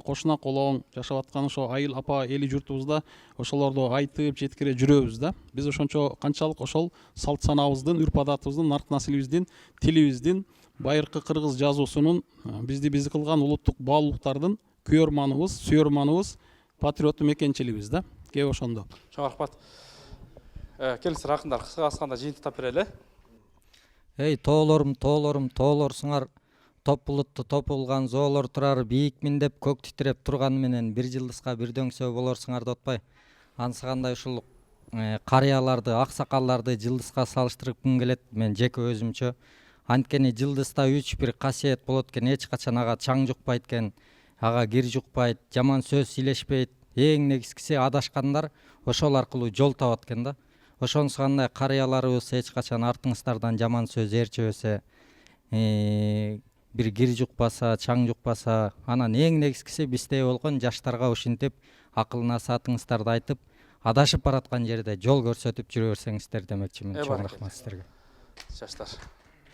кошуна колоң жашап аткан ошо айыл апа эли журтубузда ошолорду айтып жеткире жүрөбүз да. Биз ошончо канчалык ошол салт санабыздын, үрп адатыбыздын, нарк насилибиздин, тилибиздин, байыркы кыргыз жазуусунун бизди биз кылган улуттук баалуулуктардын күйөрманыбыз, сүйөрманыбыз, патриотту мекенчилигибиз да. Кээ ошондо. Чоң рахмат. Келиңиздер акындар, кыска жыйынтыктап берели. Эй тоолорум, тоолорсуңар, топ булутту топ булган зоолор турар бийикмин деп көк титиреп турганы менен бир жылдыска бир дөңсөө болорсуңар да отпай. Анысы кандай ушул карыяларды, аксакалдарды жылдызга салыштыргым келет. Мен жеке өзүмчө. Анткени жылдызда 3 бир касиет болот экен, эч качан ага чаң жукпайт экен, ага кир жукпайт, жаман сөз сүйлөшпөйт. Эң негизгиси адашкандар ошол аркылуу жол табат экен да. Ошонусу кандай карыяларыбыз эч качан артыңыздардан жаман сөз ээрчебесе, бир кир жукпаса, чаң жукпаса, анан эң негизгиси бизде болгон жаштарга ушинтип акыл насаатыңыздарды айтып, адашып бараткан жерде жол көрсөтүп жүрө берсеңиздер демекчимин. Чоң рахмат сиздерге. Жаштар,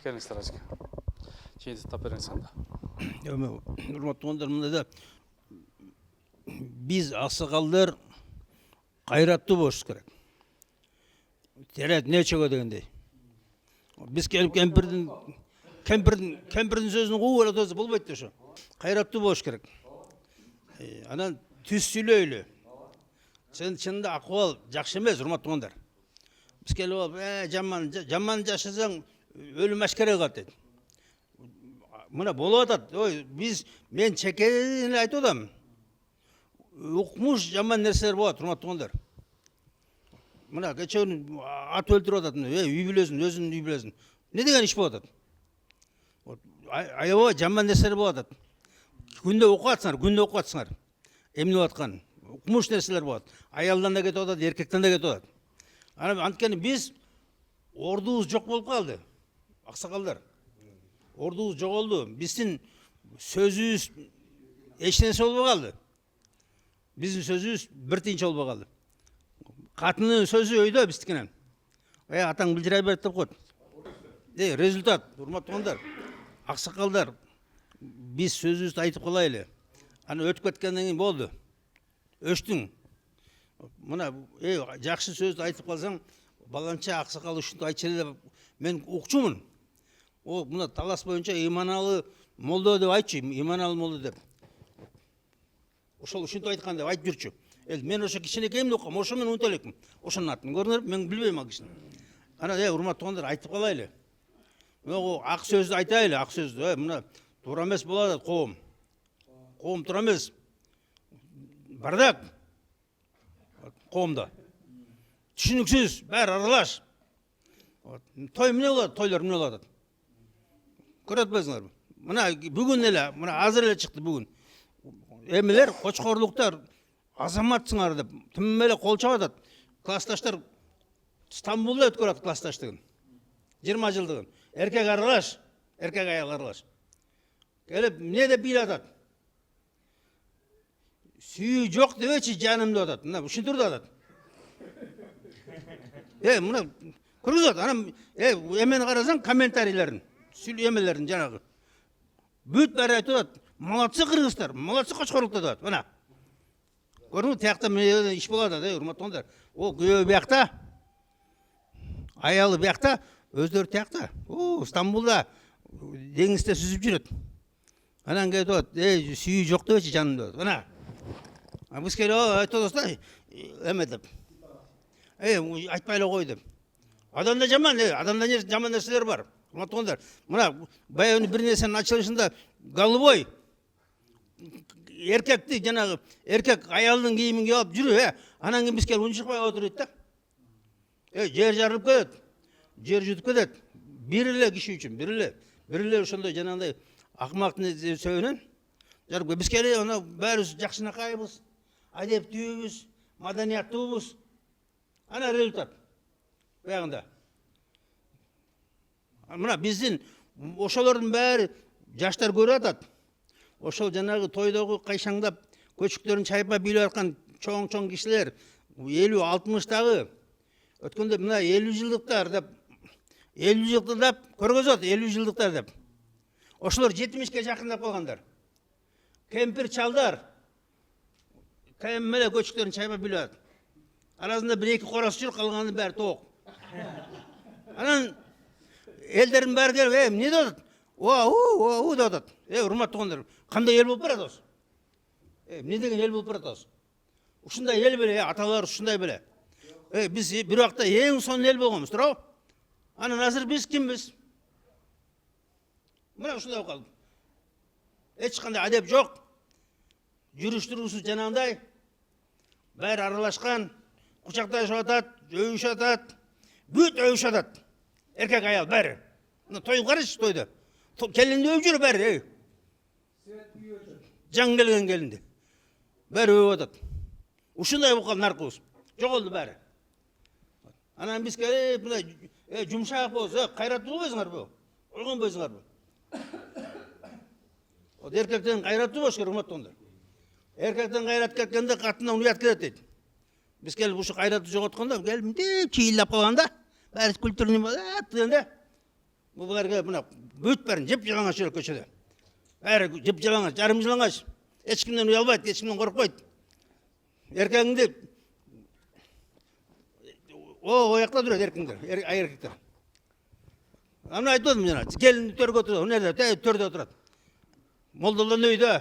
келиңиздер ажыка. Чейинди тап бериңиз анда. Урматтуу кондар, мындай да биз аксакалдар кайраттуу болушубуз керек. Терет нечеге дегендей. Биз келип кемпирдин сөзүн кууп алып болбойт да ошо. Кайраттуу болуш керек. Анан түз сүйлөйлү. Чынында акыбал жакшы эмес, урматтуу кондар. Биз келип алып, жаман жашасаң өлүм ашкере калат дейт. Мына болуп атат. Мен чекени айтып атам. Укмуш жаман нерселер болот, урматтуу кондар. Мына кечээ ат өлтүрүп атат, үй бүлөсүн, өзүнүн үй бүлөсүн. Не деген иш болуп атат? Аябай жаман нерселер болуп атат. Күндө окуп атсыңар. Эмне болуп аткан? Укмуш нерселер болот. Аялдан да кетип атат, эркектен да кетип атат. Анткени биз ордубуз жок болуп калды. Аксакалдар. Ордубуз жоголду. Биздин сөзүбүз эч нерсе болбой калды. Биздин сөзүбүз бир тиынча болбой калды. Катынын сөзү өйдө биздикинен. Атаң билжирай берет деп коет. Результат, урматтуу кондар. Аксакалдар, биз сөзүбүздү айтып калайлы. Аны өтүп кеткенден кийин болду. Өчтүң. Мына жакшы сөздү айтып калсаң, баланча аксакал ушинтип айтчу деп мен укчумун. Мына талас боюнча Иманалы молдо деп айтчу, Иманалы молдо деп. Ошол ушинтип айткан деп айтып жүрчү. Мен ошо кичинекейимди окугам, ошо мен унута элекмин. Ошонун атын көрүнөр, мен билбейм ал кишини. Ана урматтуу кондар, айтып калайлы. Ак сөздү айтайлы, ак сөздү. Мына туура эмес болот атат коом. Коом туура эмес. Бардак. Коомдо. Түшүнүксүз, баары аралаш. Той эмне болот, тойлор эмне болот атат? Көрөт атпайсыңарбы? Мына бүгүн эле, мына азыр эле чыкты бүгүн. Эмелер, кочкорлуктар, азаматсыңар деп, тим эле кол чабып атат. Классташтар Стамбулда өткөрүп атат классташтыгын. 20 жылдыгын. Эркек аралаш, эркек аял аралаш. Келип, эмне деп бийлеп атат? Сүйүү жок дебечи жаным деп атат. Мына ушинтип атат. Мына көрүзөт. Анан эмени карасаң комментарийлерин, эмелерин жанагы. Бүт баары айтып атат. Молодцы кыргыздар, молодцы кочкорлуктар деп атат. Мына. Көрдүңбү, тиякта иш болот атат, урматтуу кондар. О, күйөө биякта. Аялы биякта, өздөрү тиякта. Стамбулда деңизде сүзүп жүрөт. Анан келип атат, сүйүү жок дебечи жаным деп атат. Мына. Биз келип айтып атабыз эме деп. Айтпай эле кой деп. Адамда жаман нерселер бар. Урматтуу кондар. Мына баягы бир нерсенин ачылышында голубой эркекти жанагы эркек аялдын кийимин кийип алып жүрүп, анан кийин биз келип унчукпай отуруйт да. Жер жарылып кетет. Жер жутуп кетет. Бир эле киши үчүн, бир эле ошондой жанагындай акмактын сөөнөн жарып биз келип ана баарыбыз жакшынакайбыз, адептүүбүз, маданияттуубуз. Ана результат. Баягында. Мына биздин ошолордун баары жаштар көрүп атат. Ошол жанагы тойдогу кайшаңдап көчүктөрүн чайпап бийлеп аткан чоң кишилер 50-60-тагы өткөндө мына 50 жылдыктар деп 50 жылдыктар деп көргөзөт, 50 жылдыктар деп. Ошолор 70ке жакындап калгандар. Кемпир чалдар кемеле көчүктөрүн чайпап бийлеп атат. Арасында 1-2 корос жүр, калганын баары тоок. Анан элдердин баары келип, эмне деп атат? О, деп атат. Урматтуу кондар, кандай эл болуп баратабыз? Эмне деген эл болуп баратабыз? Ушундай эл беле, аталар ушундай беле. Биз бир убакта эң сонун эл болгонбуз, туурабы? Анан азыр биз кимбиз? Мына ушундай болуп калды. Эч кандай адеп жок. Жүрүш турусу жанагындай. Баары аралашкан, құшақташып атат, өйіш атат, бүт өйіш атат. Еркек аял бәрі. Той қарашы тойды. Келінді өйіп жүрі бәрі. Жан келген келінді. Бәрі өйіп атат. Ушындай бұқал нарқыз. Жоғылды бәрі. Анан біз келіп, жұмшақ болса, қайратты болбайсыңар бұл. Ойған болсыңар бұл. Еркектен қайратты болшы керек, ұматтыңдар. Еркектен қайрат кеткенде қатыннан ұят кетеді дейді. Біз келіп ұшы қайратты жоғатқанда, келіп чиіллап қалғанда, бәрі культурный болады, бұл бәрге бүт бәрін жеп жалаңаш жүрек көшеде. Бәрі жеп жалаңаш, жарым жалаңаш. Ешкімден ұялбайды, ешкімден қорықпайды. Еркегіңді ояқта тұрады еркектер. Ана айтып отырмын жаңа, келінді төрге отырады, өнерде төрде отырады. Молдалдан өйді,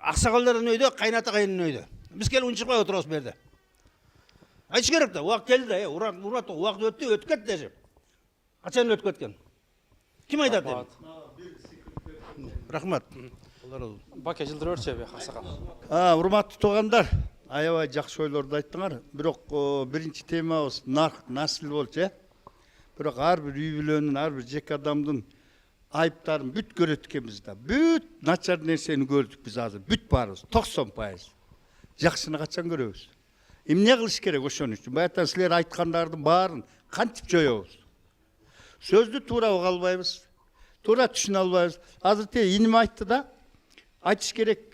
ақсақалдардан өйді, қайнаты қайынын өйді. Біз келіп ұншықпай отырамыз берді. Айтшы керек та, уақыт келді, уақыт өтті, өтіп кетті деп. Қашан өтіп кеткен? Кім айтады? Рахмат. Баке жылдыр өртшебе, ақсақал. Урматтуу туугандар, аябай жакшы ойлорду айттыңар. Бирок биринчи темабыз нарк, насль болчу, Бирок ар бир үй бүлөнүн, ар бир жеке адамдын айыптарын бүт көрөт экенбиз да. Бүт начар нерсени көрдүк биз азыр. Бүт баарыбыз 90%. Жакшыны качан көрөбүз? Эмне кылыш керек ошон үчүн? Баягы силер айткандардын баарын кантип жоёбуз? Сөздү туура уга албайбыз. Туура түшүнө албайбыз. Азыр иним айтты да, айтыш керек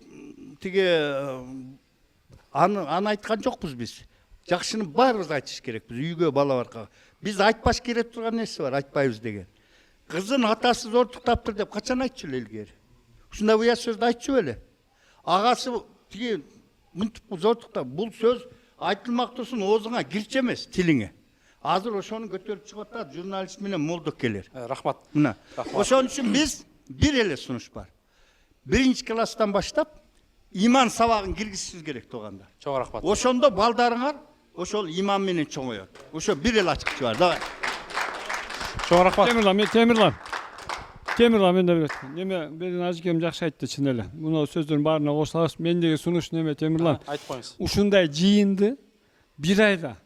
тиги аны айткан жокпуз биз. Жакшыны баарыбыз айтыш керекпиз. Үйгө бала барга. Биз айтпаш керек турган нерсе бар, айтпайбыз деген. Кызын атасы зортуктаптыр деп качан айтчу эле илгери? Ушундай уят сөздү айтчу эле. Агасы тиги мынтип зортуктап, бул сөз айтылмак турсун оозуңа кирчи эмес, тилиңе. Азыр ошону көтөрүп чыгып атат журналист менен молдок келер. Рахмат. Мына. Ошон үчүн биз бир эле сунуш бар. Биринчи класстан баштап иман сабагын киргизишибиз керек туугандар. Чоң рахмат. Ошондо балдарыңар ошол иман менен чоңоёт. Ошо бир эле ачыкчы бар. Давай. Чоң рахмат. Темирлан мен да неме менин ажыкем жакшы айтты чын эле. Мына сөздөрдүн баарына кошулабыз. Мендеги сунуш неме Темирлан? Айтып коюңуз. Ушундай жыйынды бир айда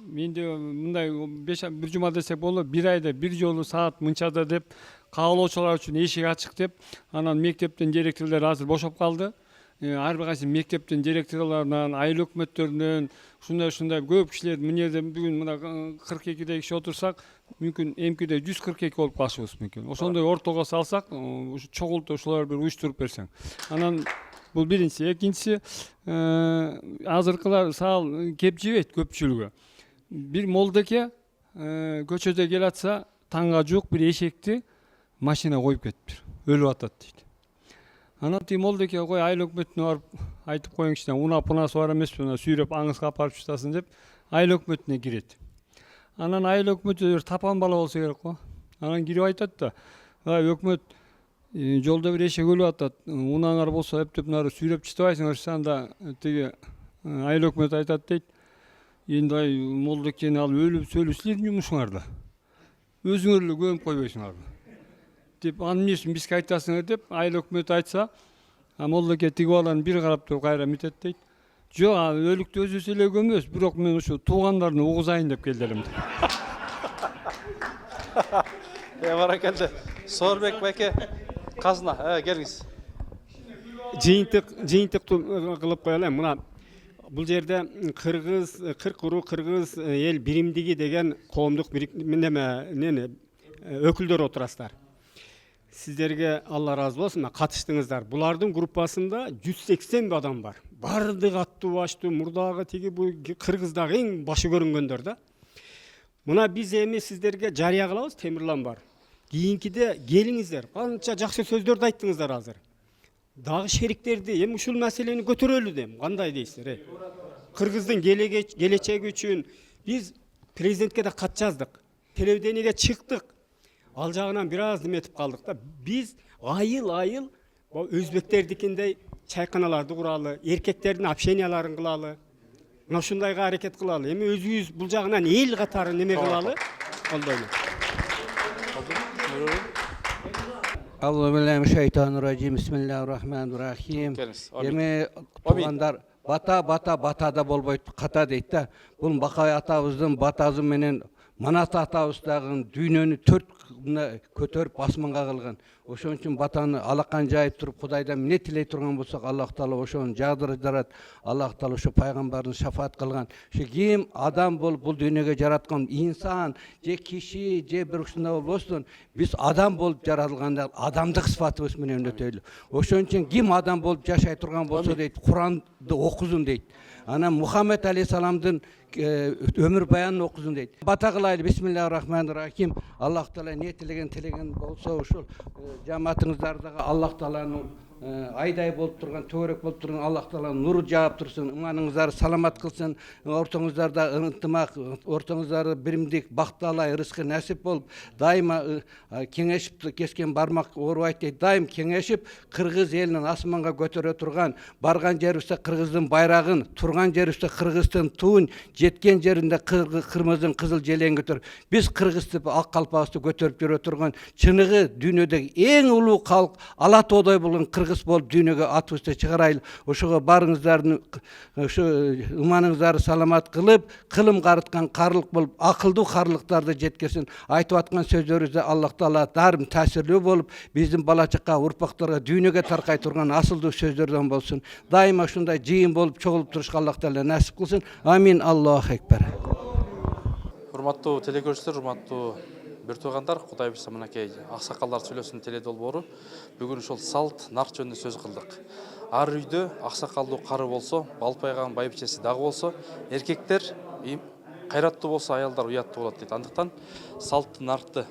менде мындай бир жума десек болот, бир айда бир жолу саат мынчада деп каалоочулар үчүн эшик ачык деп, анан мектептин директорлору азыр бошоп калды. Ар бир кайсы мектептин директорлорунан, айыл өкмөттөрүнөн ушундай көп кишилер мынерде бүгүн мына 42 киши отурсак, мүмкүн эмкиде 142 болуп калышыбыз мүмкүн. Ошондой ортого салсак, ушу чогултуп ушулар бир уюштуруп берсең. Анан бул биринчи, экинчиси азыркылар саал кеп жебейт көпчүлүгү. Бир молдеке көчөдө келатса, таңга жук бир эшекти машина коюп кетиптир. Өлүп атат дейт. Анан тиги молдеке кой айыл өкмөтүнө барып айтып коюңчу, унап-унасы бар эмеспи, сүйрөп аңызга апарып жатасың деп айыл өкмөтүнө кирет. Анан айыл өкмөтү тапан бала болсо керек го. Анан кирип айтат да, өкмөт жолдо бир эшек өлүп атат, унаңар болсо эптеп нары сүйрөп чытабайсыңарчы, анда тиги айыл өкмөт айтат дейт. Енді молдекени алып өлүп сөйлөп силердин жумушуңарда. Өзүңөр эле көмүп койбойсуңарбы? Деп анын эмнесин бизге айтасыңар деп айыл өкмөт айтса, молдеке тиги баланы бир карап туруп кайра митет дейт. Жок, өлүктү өзүбүз эле көмөбүз, бирок мен ушу туугандарын угузайын деп келдим. Баракелде. Сооронбек байке, казына, келиңиз. Жыйынтык кылып коелу. Мына бул жерде кыргыз, 40 уруу кыргыз эл биримдиги деген коомдук өкүлдөр отурасыздар. Сиздерге Алла разы болсун, катыштыңыздар. Булардын группасында 180 адам бар. Бардык аттуу баштуу, мурдагы тиги бул кыргыздагы эң башы көрүнгөндөр да. Мына биз эми сиздерге жарыя кылабыз, Темирлан бар. Кийинкиде келиңиздер. Канча жакшы сөздөрдү айттыңыздар азыр. Дагы шериктерди эми ушул маселени көтөрөлү дем. Кандай дейсиздер? Кыргыздын келечеги үчүн биз президентке да кат жаздык. Телевидениеге чыктык. Ал жагынан бир аз неметип калдык да. Биз айыл өзбектердикиндей чайканаларды куралы, эркектердин общенияларын кылалы. Мына ушундайга аракет кылалы. Эми өзүбүз бул жагынан эл катары неме кылалы. Колдойм. Аллаху шайтаниррajim. Бисмиллахир-рахманир-рахим. Эми туугандар, бата да болбойт, ката дейт да. Бул Бакай атабыздын батасы менен Манат атабыз дагы дүйнөнү 4 көтөрүп асманга кылган. Ошон үчүн батаны алакан жайып туруп Кудайдан эмне тилей турган болсок, Аллах Таала ошону жагдырат. Аллах Таала ошо пайгамбардын шафаат кылган. Ошо ким адам болуп бул дүйнөгө жараткан инсан, же киши, же бир ушундай болбостон, биз адам болуп жаратылганда адамдык сыфатыбыз менен өтөйлү. Ошон үчүн ким адам болуп жашай турган болсо дейт, Куранды окузун дейт. Ана Мухаммед алейхисаламдын өмүр баянын окузун дейт. Бата кылайлы. Бисмиллахир-рахманир-рахим. Аллах Таала не тілеген болсо ушул жамаатыңыздардагы Аллах Тааланын айдай болуп турган, төөрөк болуп турган Аллах Тааланын нуру жаап турсун, ыңаныңыздарды саламат кылсын, ортоңуздарда ынтымак, ортоңуздарда биримдик, бакталай, рызкы насип болуп, дайыма кеңешип кескен бармак оорубайт дейт. Дайым кеңешип, кыргыз элинин асманга көтөрө турган, барган жерибизде кыргыздын байрагын, турган жерибизде кыргыздын туун, жеткен жеринде кырмызын кызыл желең көтөр. Биз кыргызды, ак калпабызды көтөрүп жүрө турган, чыныгы дүйнөдөгү эң улуу калк, ала тоодой болгон кыргыз болуп дүйнөгө атыбызды чыгарайлы. Ошого барыңыздардын ошо ыманыңыздарды саламат кылып, кылым карыткан карлык болуп, акылдуу карлыктарды жеткирсин. Айтып аткан сөздөрүбүздө Аллах Таала дарым таасирлүү болуп, биздин бала чакка, урпактарга дүйнөгө таркай турган асылдуу сөздөрдөн болсун. Дайыма ушундай жыйын болуп чогулуп турушка Аллах Таала насип кылсын. Амин. Аллаху акбар. Урматтуу телекөрүүчүлөр, урматтуу бир туугандар, Кудай буйрса мынакей аксакалдар сүйлөсүнүн теледолбоору бүгүн ушул салт, нарк жөнүндө сөз кылдык. Ар үйдө аксакалдуу кары болсо, балпайган байбичеси дагы болсо, эркектер кайраттуу болсо, аялдар уяттуу болот дейт. Андыктан салтты, наркты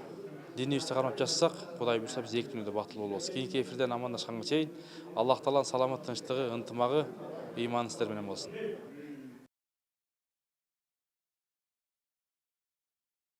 динибизде кармап жашасак, Кудай буйрса биз эки күнүдө бактылуу болобуз. Кийинки эфирден амандашканга чейин Аллах Тааланын саламат, тынчтыгы, ынтымагы, ыйманы сиздер менен болсун.